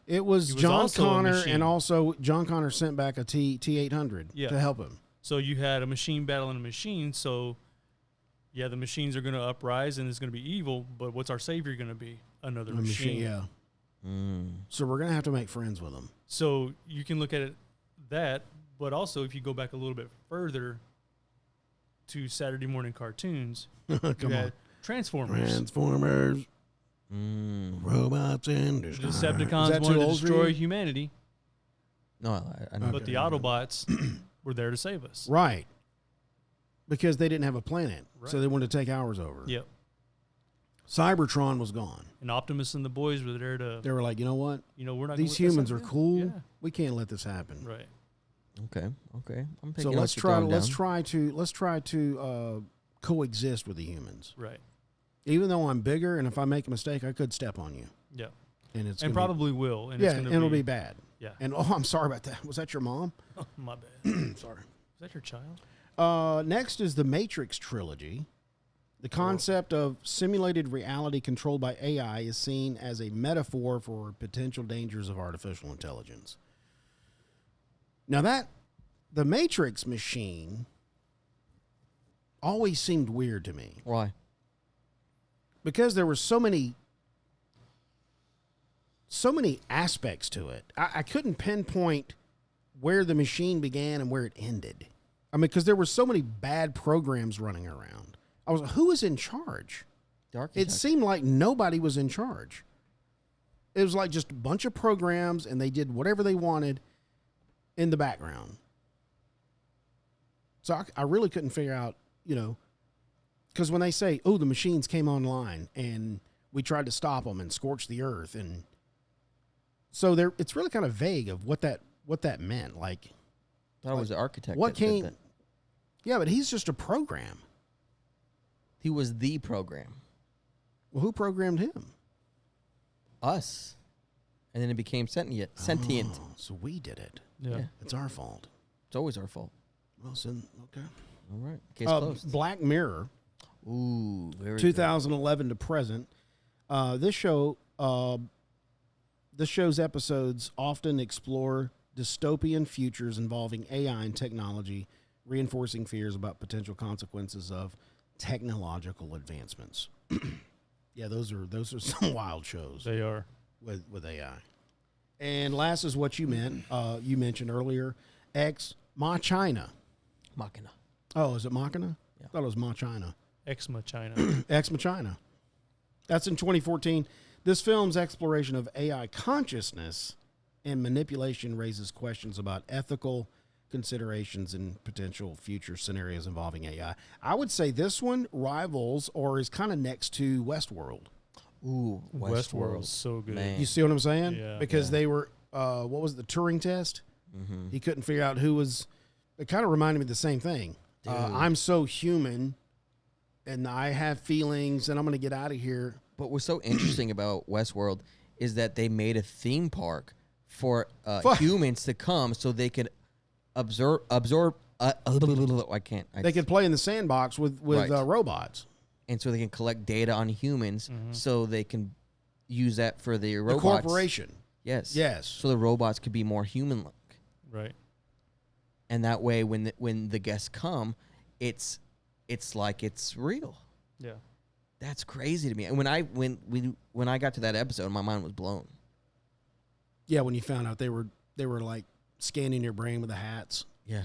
It was John Connor, and also John Connor sent back a T-800 to help him. So you had a machine battling a machine. So, the machines are going to uprise and it's going to be evil. But what's our savior going to be? Another machine. Yeah. So we're going to have to make friends with them. So you can look at it but also if you go back a little bit further to Saturday morning cartoons, come on, Transformers, robots in the Decepticons wanted to destroy humanity. No, I know. But the Autobots were there to save us. Right. Because they didn't have a planet, so they wanted to take ours over. Yep. Cybertron was gone. And Optimus and the boys were there to... They were like, you know what? We're not. These humans are cool. Yeah. We can't let this happen. Right. Okay. I'm so let's try to coexist with the humans. Right. Even though I'm bigger, and if I make a mistake, I could step on you. Yeah. And probably will. And it'll be bad. Yeah. And I'm sorry about that. Was that your mom? Oh, my bad. Sorry. Is that your child? Next is the Matrix trilogy. The concept of simulated reality controlled by AI is seen as a metaphor for potential dangers of artificial intelligence. Now the Matrix machine always seemed weird to me. Why? Because there were so many aspects to it. I couldn't pinpoint where the machine began and where it ended. I mean, because there were so many bad programs running around. I was like, who is in charge? It seemed like nobody was in charge. It was like just a bunch of programs, and they did whatever they wanted in the background. So I really couldn't figure out, because when they say, oh, the machines came online and we tried to stop them and scorch the earth. And so there, it's really kind of vague of what that meant. Like, I thought it was the architect. What that did came? that. Yeah, but he's just a program. He was the program. Well, who programmed him? Us. And then it became sentient. Oh, so we did it. Yeah. It's our fault. It's always our fault. Well, so, okay. All right. Case closed. Black Mirror, Ooh, very 2011 to present. This show's episodes often explore dystopian futures involving AI and technology, reinforcing fears about potential consequences of technological advancements. Yeah, those are some wild shows. They are. With AI. And last is what you meant. You mentioned earlier, Ex Machina. Machina. Oh, is it Machina? Yeah. I thought it was Machina. Ex Machina. Ex Machina. That's in 2014. This film's exploration of AI consciousness and manipulation raises questions about ethical considerations and potential future scenarios involving AI. I would say this one rivals or is kind of next to Westworld. Ooh, Westworld's so good. Man. You see what I'm saying? Yeah. Because they were, what was it, the Turing test? Mm-hmm. He couldn't figure out who was, it kind of reminded me of the same thing. I'm so human and I have feelings and I'm going to get out of here. What was so interesting about Westworld is that they made a theme park for humans to come so they could absorb. I can't. They could play in the sandbox with Right. Robots. And so they can collect data on humans, so they can use that for the The robots. corporation. Yes. Yes. So the robots could be more human-like, Right. and that way, when the guests come, it's like it's real. Yeah. That's crazy to me. And when I got to that episode, my mind was blown. Yeah, when you found out they were like scanning your brain with the hats. Yeah.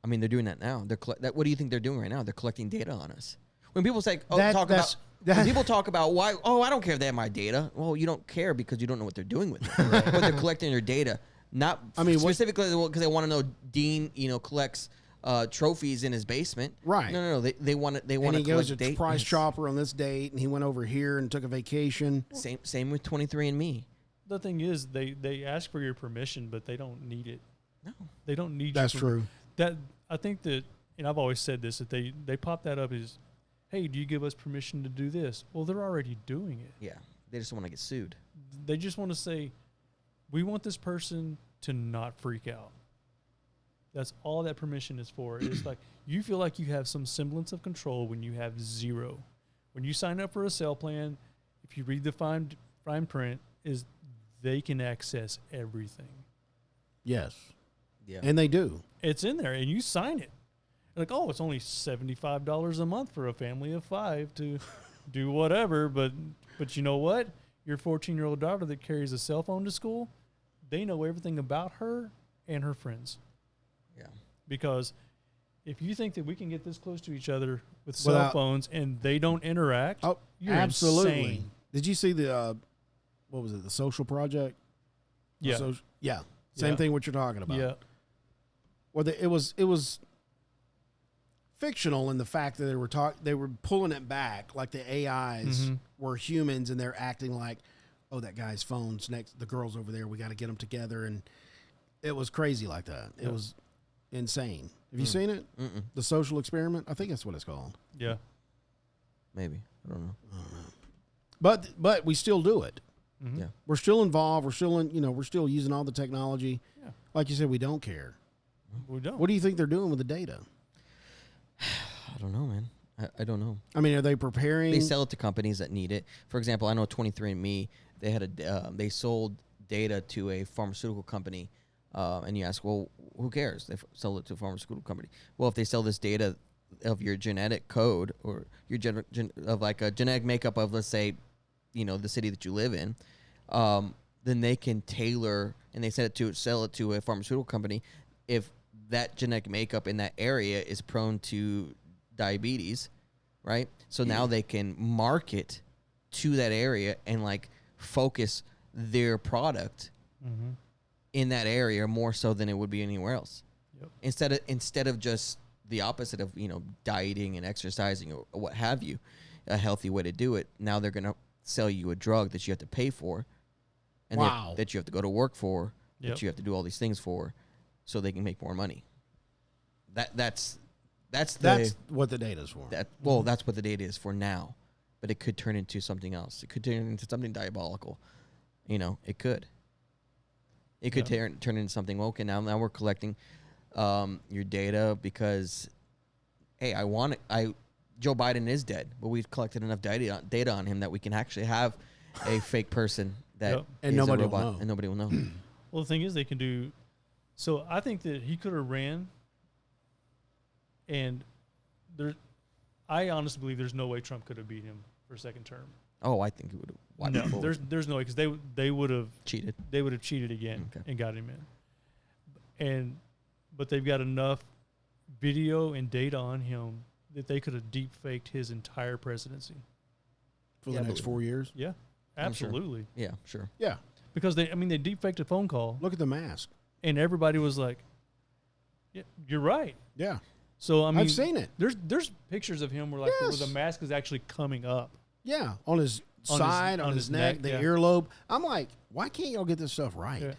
I mean, they're doing that now. What do you think they're doing right now? They're collecting data on us. When people say, when people talk about why, I don't care if they have my data. Well, you don't care because you don't know what they're doing with it. But they're collecting your data, not specifically because they want to know Dean, collects trophies in his basement. Right. No. They want to. They want And to he goes collect to data. Price Chopper on this date, and he went over here and took a vacation. Same with 23andMe. The thing is, they ask for your permission, but they don't need it. No. They don't need. That's true. That I think that, and I've always said this, that they pop that up as, hey, do you give us permission to do this? Well, they're already doing it. Yeah. They just want to get sued. They just want to say, we want this person to not freak out. That's all that permission is for. It's like you feel like you have some semblance of control when you have zero. When you sign up for a sale plan, if you read the fine print, is they can access everything. Yes. Yeah. And they do. It's in there, and you sign it. Like, oh, it's only $75 a month for a family of 5 to do whatever. But you know what? Your 14-year-old daughter that carries a cell phone to school, they know everything about her and her friends. Yeah. Because if you think that we can get this close to each other with cell phones and they don't interact, you're absolutely. insane. Did you see the what was it? The Social Project? Yeah. Yeah. Same thing what you're talking about. Yeah. Well, it was fictional in the fact that they were pulling it back like the AIs were humans and they're acting like, oh, that guy's phone's next, the girl's over there, we got to get them together, and it was crazy like that. It was insane. Have you seen it? Mm-mm. The Social Experiment? I think that's what it's called. Yeah. Maybe. I don't know. But we still do it. Mm-hmm. Yeah. We're still involved. We're still we're still using all the technology. Yeah. Like you said, we don't care. We don't. What do you think they're doing with the data? I don't know, man. I don't know. I mean, are they preparing? They sell it to companies that need it. For example, I know 23andMe. They had they sold data to a pharmaceutical company, and you ask, well, who cares? They sell it to a pharmaceutical company. Well, if they sell this data of your genetic code or your of like a genetic makeup of, let's say, the city that you live in, then they can tailor and they sell it to a pharmaceutical company. If that genetic makeup in that area is prone to diabetes, right? So now they can market to that area and like focus their product in that area more so than it would be anywhere else. Yep. Instead of just the opposite of dieting and exercising or what have you. a healthy way to do it. Now they're going to sell you a drug that you have to pay for, and that you have to go to work for, that you have to do all these things for, so they can make more money. That's what the data's for. That's what the data is for now, but it could turn into something else. It could turn into something diabolical. It could. It could turn into something. Okay, now we're collecting your data because, hey, Joe Biden is dead, but we've collected enough data on him that we can actually have a fake person that and is nobody a robot, will know. and nobody will know. Well, the thing is, they can do. So I think that he could have ran, and I honestly believe there's no way Trump could have beat him for a second term. Oh, I think he would have. No, there's no way, because they would have cheated. They would have cheated again and got him in. But they've got enough video and data on him that they could have deep faked his entire presidency For the next 4 years? Yeah, absolutely. Sure. Yeah, sure. Yeah. Because they deep faked a phone call. Look at the mask. And everybody was like, "Yeah, you're right." Yeah. So I mean, I've seen it. There's pictures of him where where the mask is actually coming up. Yeah, on his side, on his neck, the earlobe. I'm like, why can't y'all get this stuff right? Yeah.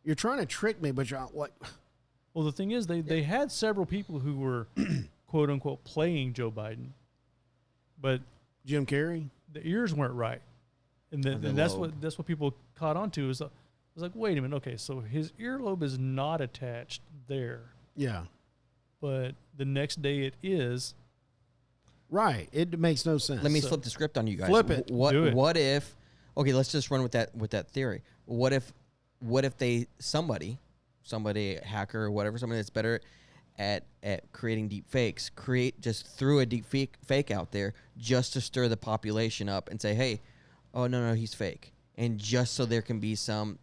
You're trying to trick me, but you're like. Well, the thing is, they had several people who were quote unquote playing Joe Biden, but Jim Carrey, the ears weren't right, and that's what people caught on to. Is I was like, wait a minute, okay, so his earlobe is not attached there. Yeah. But the next day it is. Right. It makes no sense. Let me flip the script on you guys. Flip it. Do it. What if? Okay, let's just run with that theory. What if somebody, a hacker or whatever, somebody that's better at creating deep fakes, just threw a deep fake out there just to stir the population up and say, hey, oh no, he's fake, and just so there can be someone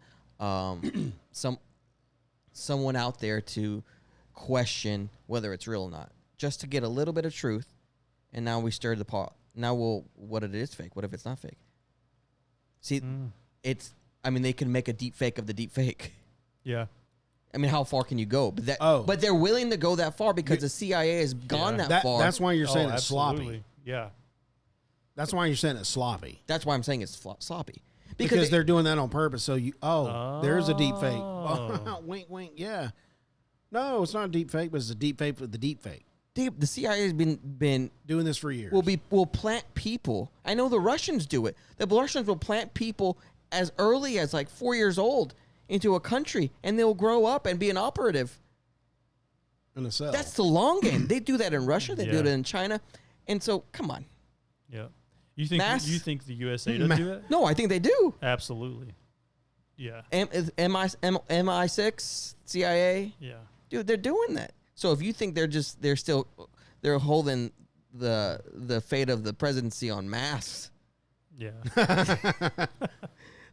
out there to question whether it's real or not, just to get a little bit of truth. And now we stirred the pot. Now what if it is fake? What if it's not fake? See, they can make a deep fake of the deep fake. Yeah. I mean, how far can you go? But they're willing to go that far because the CIA has gone that far. That's why you're saying it's sloppy. Yeah. That's why you're saying it's sloppy. That's why I'm saying it's sloppy. Because they're doing that on purpose. So there's a deep fake. Wink, wink. Yeah. No, it's not a deep fake, but it's a deep fake with the deep fake. The CIA has been doing this for years. Will plant people. I know the Russians do it. The Russians will plant people as early as like 4 years old into a country, and they'll grow up and be an operative in a cell. That's the long game. They do that in Russia. They do it in China, and so come on. Yeah, you think the USA doesn't do it? No, I think they do. Absolutely. Yeah. MI6, CIA. Yeah. Dude, they're doing that. So if you think they're holding the fate of the presidency on masks. Yeah.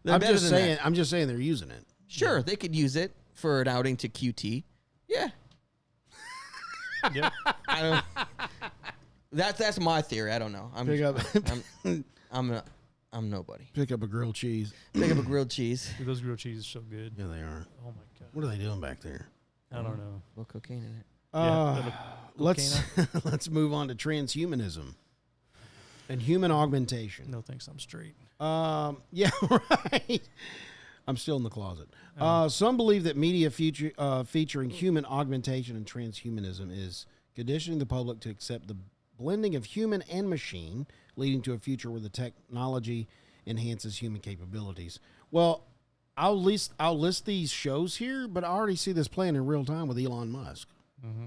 I'm just saying they're using it. Sure, they could use it for an outing to QT. Yeah. Yeah. That's my theory. I don't know. I'm nobody. Pick up a grilled cheese. Pick up a grilled cheese. Dude, those grilled cheese are so good. Yeah, they are. Oh my god. What are they doing back there? I don't know. A little cocaine in it. Let's move on to transhumanism and human augmentation. No thanks, I'm straight. Yeah, right. I'm still in the closet. Some believe that media featuring human augmentation and transhumanism is conditioning the public to accept the blending of human and machine, leading to a future where the technology enhances human capabilities. Well, I'll list these shows here, but I already see this playing in real time with Elon Musk. Mm-hmm.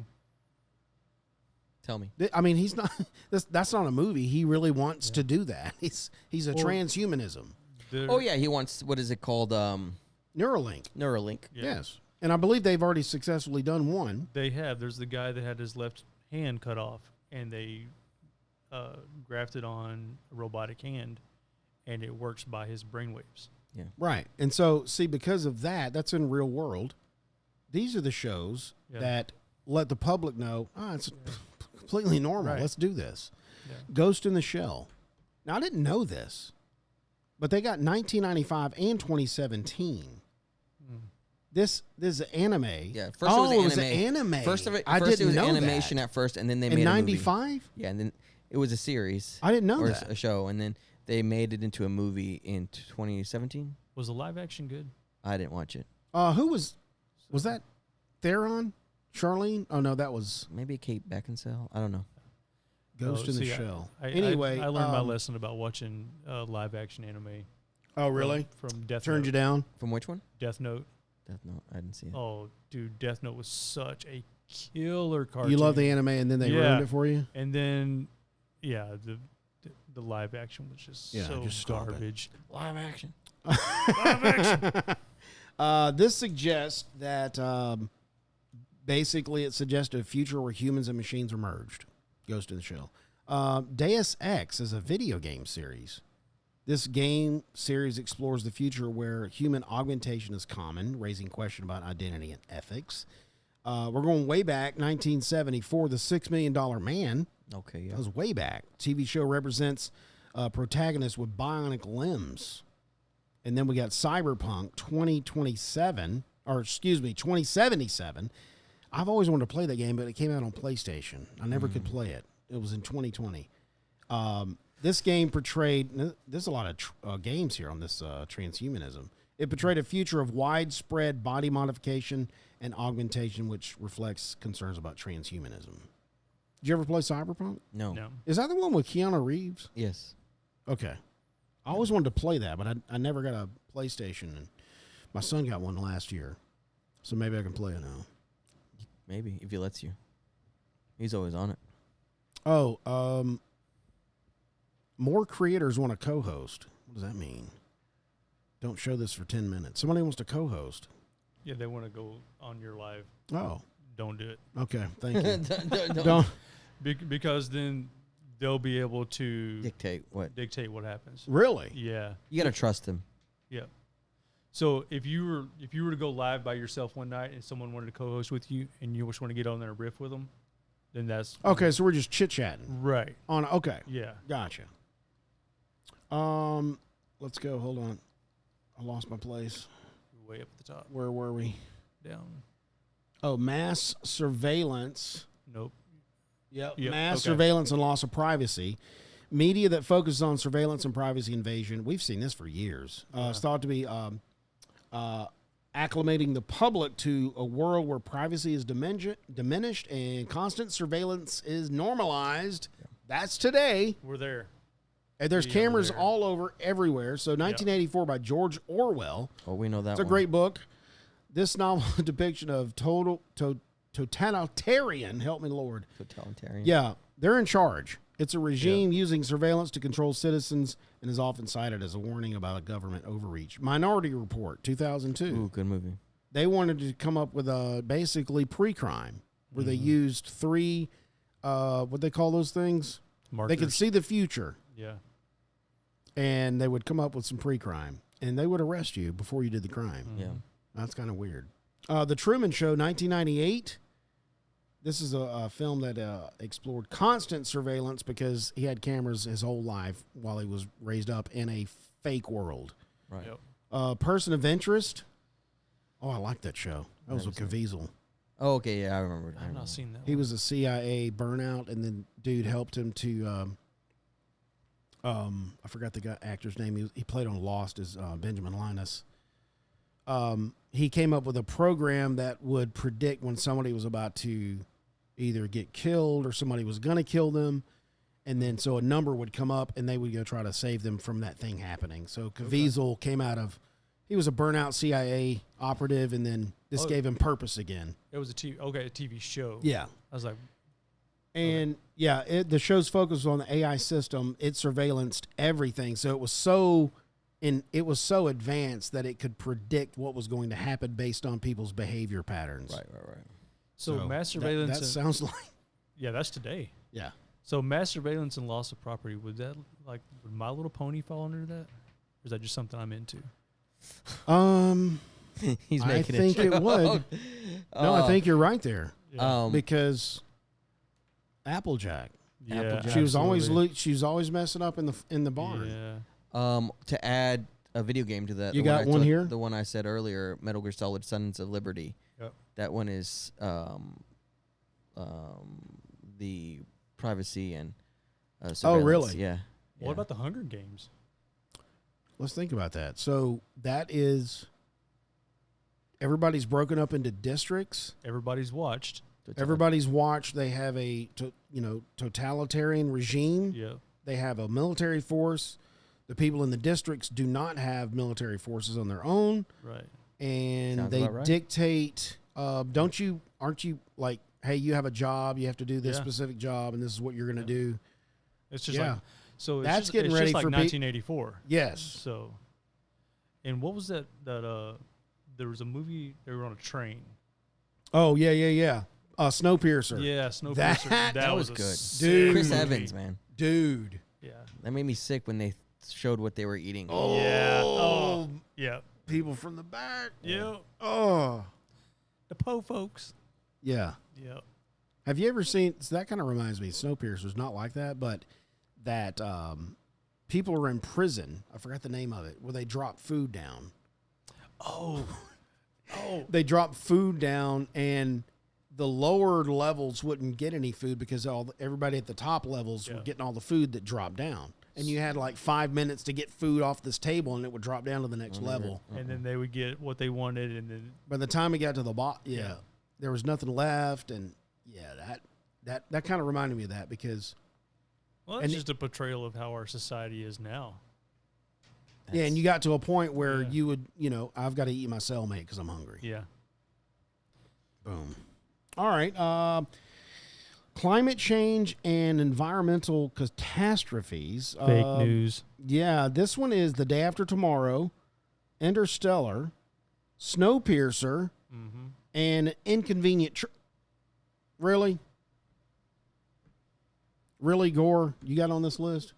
Tell me. I mean, he's not. That's not a movie. He really wants to do that. He's a transhumanism. Oh yeah, he wants. What is it called? Neuralink. Neuralink. Yeah. Yes, and I believe they've already successfully done one. They have. There's the guy that had his left hand cut off, and they grafted on a robotic hand, and it works by his brainwaves. Yeah. Right. And so, see, because of that, that's in real world. These are the shows that let the public know, it's completely normal. Right. Let's do this. Yeah. Ghost in the Shell. Now, I didn't know this, but they got 1995 and 2017. This is an anime. Yeah. First it was an anime. First it was I didn't know animation that. at first, and then they made in a movie. 95. Yeah, and It was a series. I didn't know or that. a show, and then they made it into a movie in 2017. Was the live action good? I didn't watch it. Who was that? Theron? Charlene? Oh no, that was Maybe Kate Beckinsale. I don't know. Ghost in the see, Shell. I learned my lesson about watching live action anime. Oh really? From Death Turned Note. you down? From which one? Death Note. Death Note. I didn't see it. Oh, dude, Death Note was such a killer cartoon. You love the anime, and then they ruined it for you. And then, yeah, the live action was just so just stop it. garbage. Live action. Live action. This suggests that basically it suggested a future where humans and machines are merged. Ghost in the Shell. Deus Ex is a video game series. This game series explores the future where human augmentation is common, raising question about identity and ethics. We're going way back, 1974, The $6 Million Man. Okay, yeah. That was way back. TV show represents a protagonist with bionic limbs. And then we got Cyberpunk 2077. I've always wanted to play that game, but it came out on PlayStation. I never could play it. It was in 2020. This game portrayed, there's a lot of games here on this transhumanism. It portrayed a future of widespread body modification and augmentation, which reflects concerns about transhumanism. Did you ever play Cyberpunk? No. Is that the one with Keanu Reeves? Yes. Okay. I always wanted to play that, but I never got a PlayStation, and my son got one last year, so maybe I can play it now. Maybe, if he lets you. He's always on it. Oh, more creators want to co-host. What does that mean? Don't show this for 10 minutes. Somebody wants to co-host. Yeah, they want to go on your live. Oh. Don't do it. Okay, thank you. Don't. Because then they'll be able to Dictate what happens. Really? Yeah. You got to trust him. Yeah. So if you were to go live by yourself one night and someone wanted to co-host with you and you just want to get on there and riff with them, then that's okay. So we're just chit-chatting. Right. Okay. Yeah. Gotcha. Let's go. Hold on. I lost my place. Way up at the top. Where were we? Down. Oh, mass surveillance. Nope. Yep. Mass surveillance and loss of privacy. Media that focuses on surveillance and privacy invasion. We've seen this for years. It's thought to be acclimating the public to a world where privacy is diminished and constant surveillance is normalized. Yeah. That's today. We're there. And there's cameras all over everywhere. So 1984 by George Orwell. Oh, we know that It's a great book. This novel depiction of totalitarian, help me Lord. Totalitarian. Yeah, they're in charge. It's a regime using surveillance to control citizens and is often cited as a warning about a government overreach. Minority Report, 2002. Ooh, good movie. They wanted to come up with a basically pre-crime where they used three, what they call those things? Markers. They could see the future. Yeah. And they would come up with some pre-crime. And they would arrest you before you did the crime. Yeah. That's kind of weird. The Truman Show, 1998. This is a film that explored constant surveillance because he had cameras his whole life while he was raised up in a fake world. Right. Yep. Person of Interest. Oh, I like that show. That was with Caviezel. Oh, okay. Yeah, I remember. I've not seen that. He was a CIA burnout, and then dude helped him to. I forgot the actor's name. He played on Lost as Benjamin Linus. He came up with a program that would predict when somebody was about to either get killed or somebody was going to kill them. And then so a number would come up and they would go try to save them from that thing happening. So Caviezel came out of, he was a burnout CIA operative, and then this gave him purpose again. It was a TV show. Yeah. I was like, and the show's focus was on the AI system. It surveillanced everything. So it was so advanced that it could predict what was going to happen based on people's behavior patterns. Right. So mass surveillance. That sounds like. Yeah, that's today. Yeah. So mass surveillance and loss of property, would My Little Pony fall under that? Or is that just something I'm into? He's making I think it would. No, I think you're right there. Yeah. Because Applejack. Yeah. She was always messing up in the barn. Yeah. To add a video game to that, You got one here? The one I said earlier, Metal Gear Solid: Sons of Liberty. Yep. That one is the privacy and surveillance. really? Yeah. What about the Hunger Games? Let's think about that. So that is everybody's broken up into districts. Everybody's watched. Everybody's watched. They have a totalitarian regime. Yeah. They have a military force. The people in the districts do not have military forces on their own. Right. And Sounds they about right. dictate. Aren't you like, hey, you have a job, you have to do this specific job, and this is what you're going to do. It's just Yeah. like so. It's That's just, getting it's ready just like for 1984. Yes. So, and what was that? There was a movie. They were on a train. Oh yeah. Snowpiercer. Yeah, Snowpiercer. That was good. a Dude. sick Chris movie. Evans, man. Dude. Yeah. That made me sick when they showed what they were eating. Yeah. Oh. Yeah. People from the back. Yeah. Oh. The Po folks. Yeah. Yeah. Have you ever seen? So that kind of reminds me. Snowpiercer's not like that, but that people are in prison. I forgot the name of it. Where they drop food down. Oh. They drop food down, and the lower levels wouldn't get any food because everybody at the top levels were getting all the food that dropped down. And you had like 5 minutes to get food off this table, and it would drop down to the next level. And then they would get what they wanted, and then By the time it got to the bottom, there was nothing left, and that kind of reminded me of that because it's just a portrayal of how our society is now. and you got to a point where you would, I've got to eat my cellmate because I'm hungry. Yeah. Boom. All right. Climate change and environmental catastrophes. Fake news. Yeah, this one is The Day After Tomorrow, Interstellar, Snowpiercer, and Inconvenient. Really? Really, Gore? You got on this list?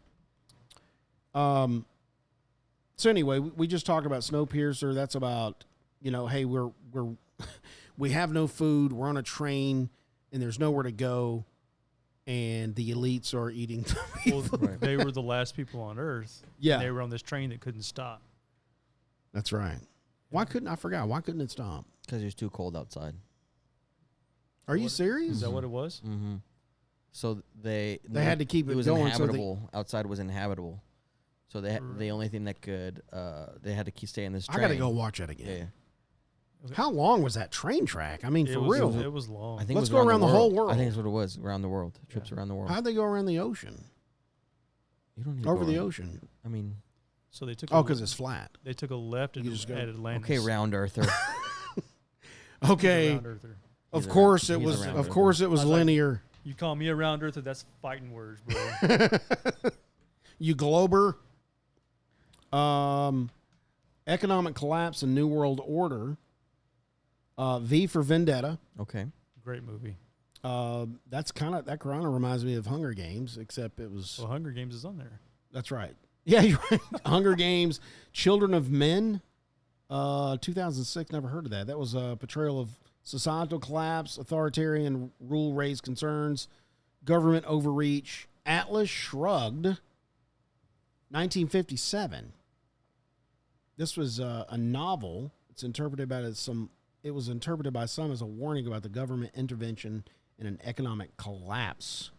So anyway, we just talked about Snowpiercer. That's about, hey, we have no food. We're on a train, and there's nowhere to go, and the elites are eating the people. Well, they were the last people on Earth. Yeah. And they were on this train that couldn't stop. That's right. Why couldn't it stop? Because it was too cold outside. Are you serious? Is that what it was? Mm-hmm. So they had to keep it was going, so inhabitable. Outside was inhabitable. So the only thing that could they had to stay in this train. I got to go watch that again. Yeah. How long was that train track? I mean, for real. It was long. I think Let's it was go around the whole world. I think that's what it was. Around the world. Trips around the world. How'd they go around the ocean? You don't need to Over go the around. ocean. I mean, So they took. Oh, because it's flat. They took a left and You just go- at Atlantis. okay, round earther. Okay. Round earther. Of He's a course round- it he's a was. round Of earther. course it was I was like- linear. You call me a round earther? That's fighting words, bro. You glober. Economic collapse and New World Order. V for Vendetta. Okay. Great movie. That kind of reminds me of Hunger Games, except it was. Well, Hunger Games is on there. That's right. Yeah, you're right. Hunger Games, Children of Men, 2006. Never heard of that. That was a portrayal of societal collapse, authoritarian rule raised concerns, government overreach. Atlas Shrugged, 1957. This was a novel. It's interpreted by some. It was interpreted by some as a warning about the government intervention in an economic collapse,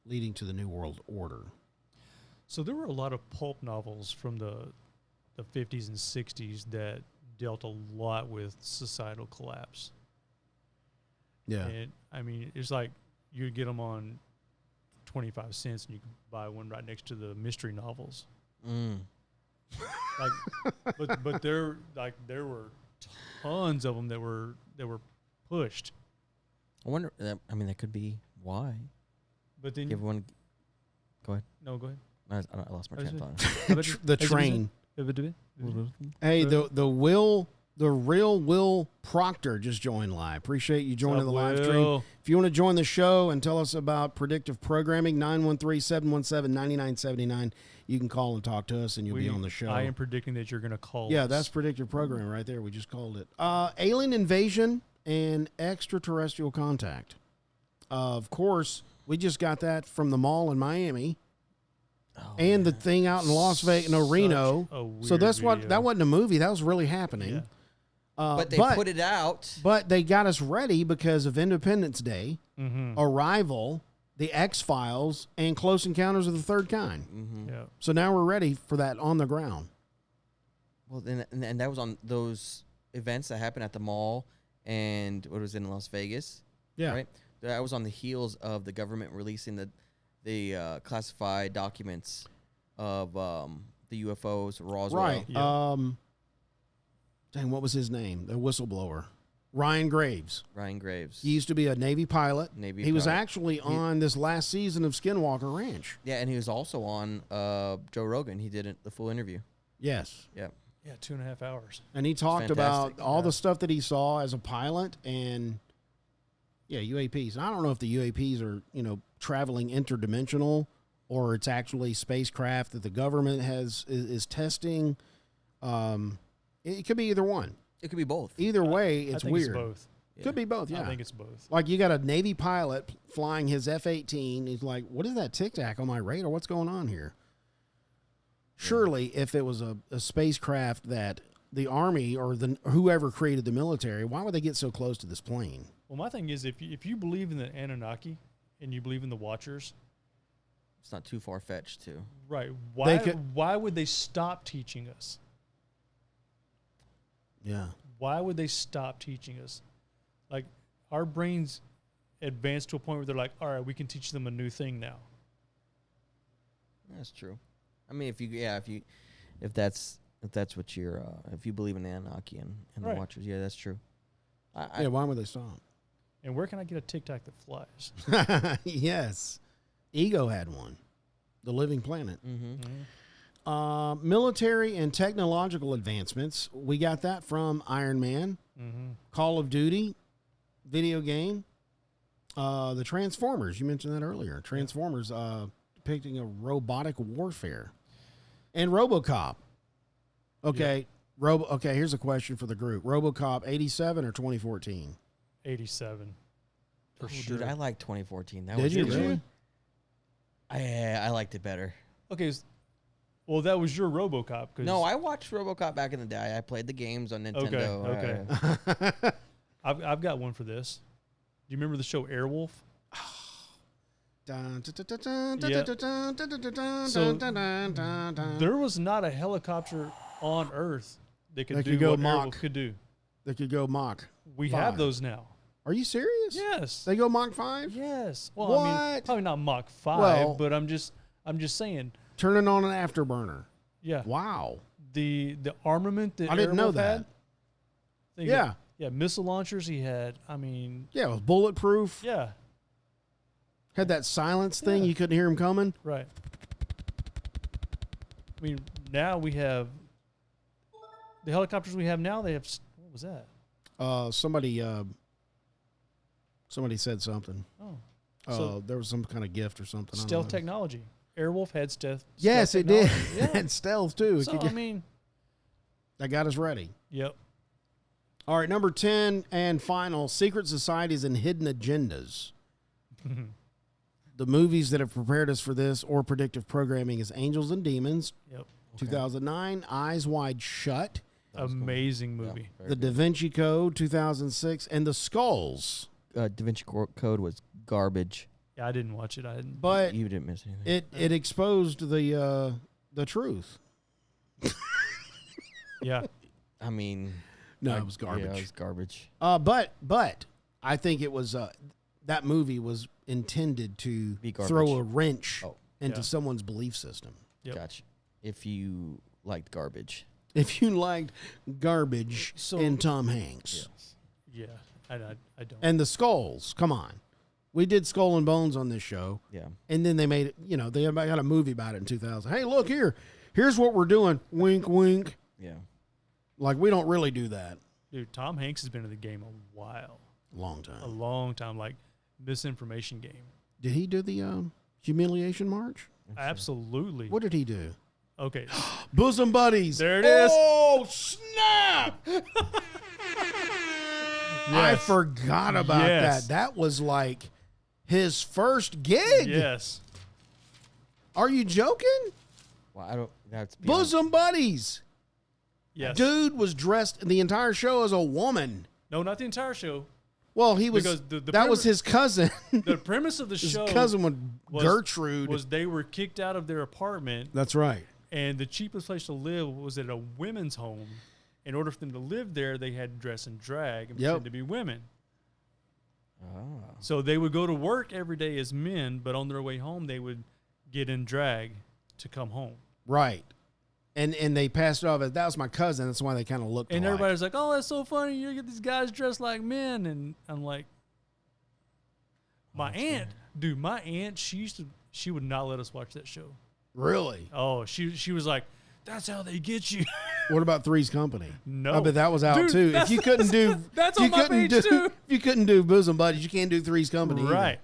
leading to the New World Order. So there were a lot of pulp novels from the 50s and 60s that dealt a lot with societal collapse. Yeah. And I mean, it's like you'd get them on 25 cents and you could buy one right next to the mystery novels. But there were tons of them that were pushed. I wonder. I mean, that could be why. But then Everyone. Go ahead. no, go ahead. I lost my train of thought. The train. Hey, The the real Will Proctor just joined live. Appreciate you joining the live stream. Will? If you want to join the show and tell us about predictive programming, 913-717-9979. You can call and talk to us, and you'll be on the show. I am predicting that you're going to call. Yeah, us. that's predictive programming right there. We just called it. Alien invasion and extraterrestrial contact. Of course, we just got that from the mall in Miami. And the thing out in Las Vegas, Reno. So that's what that wasn't a movie. That was really happening. Yeah. But they put it out. But they got us ready because of Independence Day, Mm-hmm. Arrival, The X-Files, and Close Encounters of the Third Kind. Mm-hmm. Yeah. So now we're ready for that on the ground. Well, then, and that was on those events that happened at the mall and what was in Las Vegas. Yeah. Right. That was on the heels of the government releasing the classified documents of the UFOs, Roswell. Right. Yeah. Dang, what was his name? The whistleblower. Ryan Graves. Ryan Graves. He used to be a Navy pilot. He was pilot. actually on this last season of Skinwalker Ranch. Yeah, and he was also on Joe Rogan. He did the full interview. Yes. Yeah. Yeah, 2.5 hours. And he talked about fantastic, all the stuff that he saw as a pilot and, UAPs. And I don't know if the UAPs are, traveling interdimensional or it's actually spacecraft that the government is testing. It could be either one. It could be both. Either way, it's I think weird. It's both. Could be both, yeah. I think it's both. Like you got a Navy pilot flying his F-18. He's like, what is that tic-tac on my radar? What's going on here? Surely, if it was a spacecraft that the Army or whoever created the military, why would they get so close to this plane? Well, my thing is, if you believe in the Anunnaki and you believe in the Watchers, It's not too far-fetched, too. right? They Why would they stop teaching us? Yeah. Why would they stop teaching us? Like, our brains advance to a point where they're like, all right, we can teach them a new thing now. That's true. I mean, if that's what you're, if you believe in the Anunnaki and the Right. Watchers, yeah, that's true. Why would they stop? And where can I get a Tic Tac that flies? Yes. Ego had one. The Living Planet. Mm-hmm. Military and technological advancements. We got that from Iron Man, Mm-hmm. Call of Duty, video game. The Transformers. You mentioned that earlier. Transformers depicting a robotic warfare. And RoboCop. Okay. Okay, here's a question for the group. RoboCop 87 or 2014? 87. For sure. Dude, I like 2014. That Did was you good. really? I liked it better. Okay. Well, that was your RoboCop. No, I watched RoboCop back in the day. I played the games on Nintendo. Okay. I've got one for this. Do you remember the show Airwolf? There was not a helicopter on Earth that could do what Airwolf could do. They could go Mach. We 5. have those now. Are you serious? Yes. They go Mach 5? Yes. Well, What? I mean, probably not Mach 5, Well- but I'm just saying. Turning on an afterburner. Yeah. Wow. The armament that I didn't know Airwolf that. had, they Yeah. got- yeah, missile launchers he had. I mean, Yeah, it was bulletproof. yeah, Had that silence thing. Yeah. You couldn't hear him coming. right. I mean, now we have the helicopters we have now. They have what was that? Somebody said something. Oh, so There was some kind of gift or something. I don't stealth know. technology. Airwolf had stealth. Yes, stealth it did. technology. Yeah. And stealth too. It So could I get- mean, that got us ready. yep. All right, number 10 and final, secret societies and hidden agendas. The movies that have prepared us for this or predictive programming is Angels and Demons, Yep. 2009, Eyes Wide Shut, Amazing movie. The Da Vinci Code, 2006, and The Skulls. Da Vinci Code was garbage. Yeah, I didn't watch it. I didn't. But You didn't miss anything. it exposed the truth. Yeah. I mean, No, it was Yeah, garbage. it was garbage. But I think it was that movie was intended to Be garbage. throw a wrench Oh. into Yeah. someone's belief system. Yep. Gotcha. If you liked garbage. If you liked garbage So- and Tom Hanks Yeah. I don't. and The Skulls, come on. We did Skull and Bones on this show, Yeah. and then they made it, they got a movie about it in 2000. Hey, look here. Here's what we're doing. Wink, wink. Yeah. Like, we don't really do that. Dude, Tom Hanks has been in the game a while. Long A time. long time. Like, misinformation game. Did he do the humiliation march? Absolutely. What did he do? Okay. Bosom Buddies. There it is. Oh, snap. I Yes. forgot about Yes. that. That was like his first gig. Yes. Are you joking? Well, I don't. That's beyond- Bosom Buddies. Yes. Dude was dressed the entire show as a woman. No, not the entire show. Well, he was. Because that was his cousin. The premise of the His show cousin was Gertrude. was they were kicked out of their apartment, That's right. and the cheapest place to live was at a women's home. In order for them to live there, they had to dress in drag and pretend to be women. So they would go to work every day as men, but on their way home, they would get in drag to come home. Right. And they passed it off as, that was my cousin. That's why they kind of looked And alike. everybody's like, oh, that's so funny. You get these guys dressed like men. And I'm like, my aunt, she would not let us watch that show. Really? Oh, she was like, that's how they get you. What about Three's Company? No. I bet that was out Dude, too. If you couldn't do, that's if you on my couldn't page do, too. If you couldn't do Bosom Buddies, you can't do Three's Company either. Right.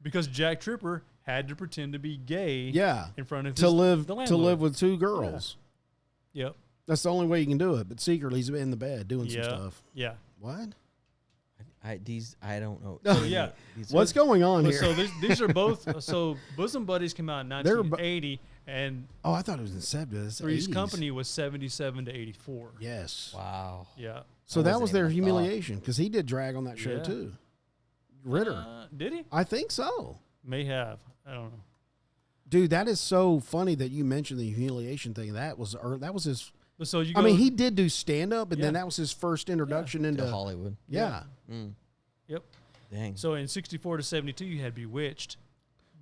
Because Jack Tripper had to pretend to be gay. Yeah. In front of to live the to live with two girls. Yeah. Yep. That's the only way you can do it. But secretly, he's in the bed doing some stuff. Yeah. What? I don't know. So, yeah. What's going on here? So these are both. So Bosom Buddies came out in 1980, and I thought it was in 70s. Three's Company was 77 to 84. Yes. Wow. Yeah. So that was their humiliation because he did drag on that show too. Ritter. Did he? I think so. May have. I don't know. Dude, that is so funny that you mentioned the humiliation thing. That was his. So you. I mean, he did do stand up, and then that was his first introduction into Hollywood. Yeah. Yep. Dang. So in 64 to 72, you had Bewitched.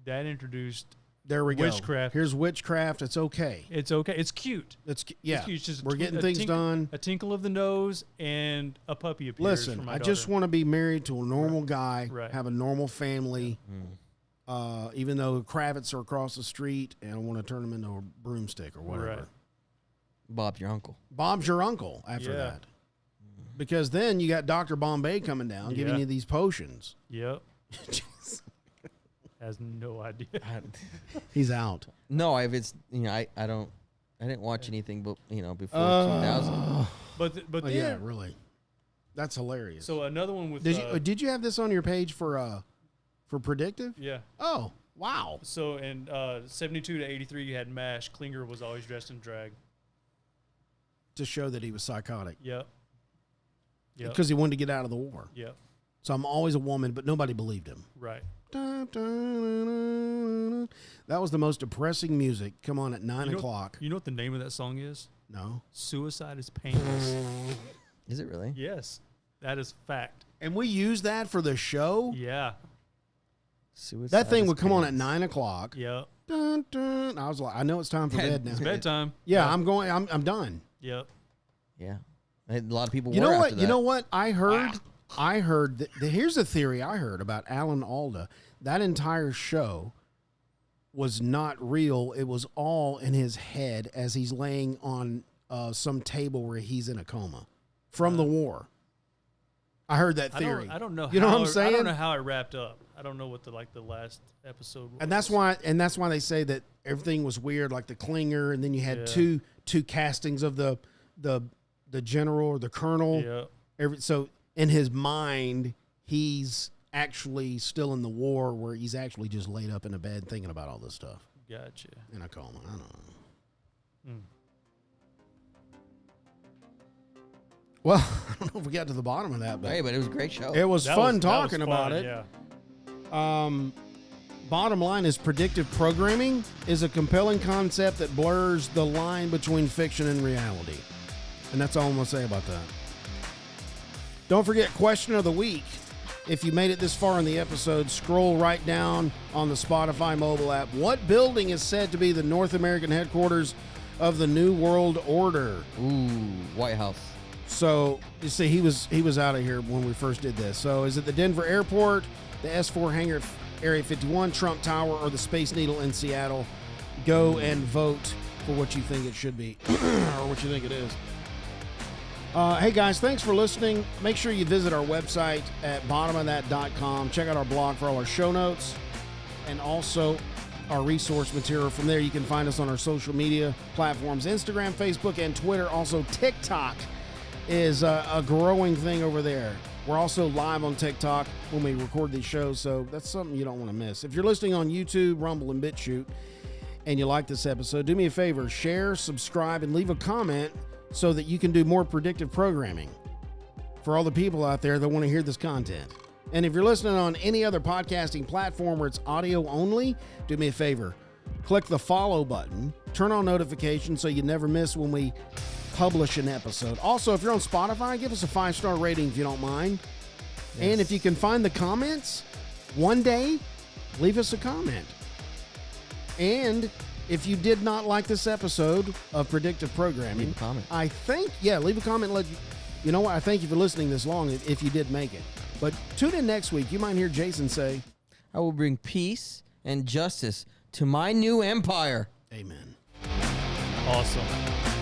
That introduced. There we go. Witchcraft. Here's Witchcraft. It's okay. It's okay. It's cute. It's cute. It's just we're getting things done. A tinkle of the nose and a puppy appears. Listen, I just want to be married to a normal guy, have a normal family. Even though Kravitz are across the street, and I want to turn them into a broomstick or whatever. Right. Bob's your uncle. Bob's your uncle after that. Because then you got Dr. Bombay coming down, giving you these potions. Yep. Has no idea. He's out. No, I didn't watch anything, but before 2000. But then, yeah, really, that's hilarious. So another one with did you have this on your page for Predictive? Yeah. Oh, wow. So in 72 to 83, you had MASH. Klinger was always dressed in drag to show that he was psychotic. Yep. Because he wanted to get out of the war. Yep. So I'm always a woman, but nobody believed him. Right. That was the most depressing music. Come on at 9 o'clock. You know what the name of that song is? No. Suicide is Painless. Is it really? Yes. That is fact. And we use that for the show? Yeah. Suicide that thing is would come on at painless. 9 o'clock. Yep. Dun, dun. I was like, I know it's time for bed now. It's bedtime. Yeah, I'm done. Yep. Yeah. A lot of people You were know after what? that. You know what? I heard that here's a theory I heard about Alan Alda. That entire show was not real. It was all in his head as he's laying on some table where he's in a coma from the war. I heard that theory. I don't know. You know what I'm saying? I don't know how it wrapped up. I don't know what the last episode was. And that's why they say that everything was weird, like the Klinger, and then you had two castings of the general or the colonel. Yeah. So in his mind, he's actually still in the war, where he's actually just laid up in a bed thinking about all this stuff. Gotcha. In a coma. I don't know. Well, I don't know if we got to the bottom of that, but Hey, but it was a great show. it was fun That was talking about fun, it. Yeah. Bottom line is predictive programming is a compelling concept that blurs the line between fiction and reality. And that's all I'm going to say about that. Don't forget, question of the week. If you made it this far in the episode, scroll right down on the Spotify mobile app. What building is said to be the North American headquarters of the New World Order? Ooh, White House. So, you see, he was out of here when we first did this. So, is it the Denver Airport, the S4 hangar at Area 51, Trump Tower, or the Space Needle in Seattle? Go and vote for what you think it should be or what you think it is. Hey, guys, thanks for listening. Make sure you visit our website at bottomofthat.com. Check out our blog for all our show notes and also our resource material. From there, you can find us on our social media platforms, Instagram, Facebook, and Twitter. Also, TikTok is a growing thing over there. We're also live on TikTok when we record these shows, so that's something you don't want to miss. If you're listening on YouTube, Rumble, and BitChute, and you like this episode, do me a favor, share, subscribe, and leave a comment so that you can do more predictive programming for all the people out there that want to hear this content. And if you're listening on any other podcasting platform where it's audio only, do me a favor. Click the follow button. Turn on notifications so you never miss when we publish an episode. Also, if you're on Spotify, give us a 5-star rating if you don't mind. Yes. And if you can find the comments, one day, leave us a comment. And if you did not like this episode of Predictive Programming, Leave a comment. I think, leave a comment. You know what? I thank you for listening this long if you did make it. But tune in next week. You might hear Jason say, I will bring peace and justice to my new empire. Amen. Awesome.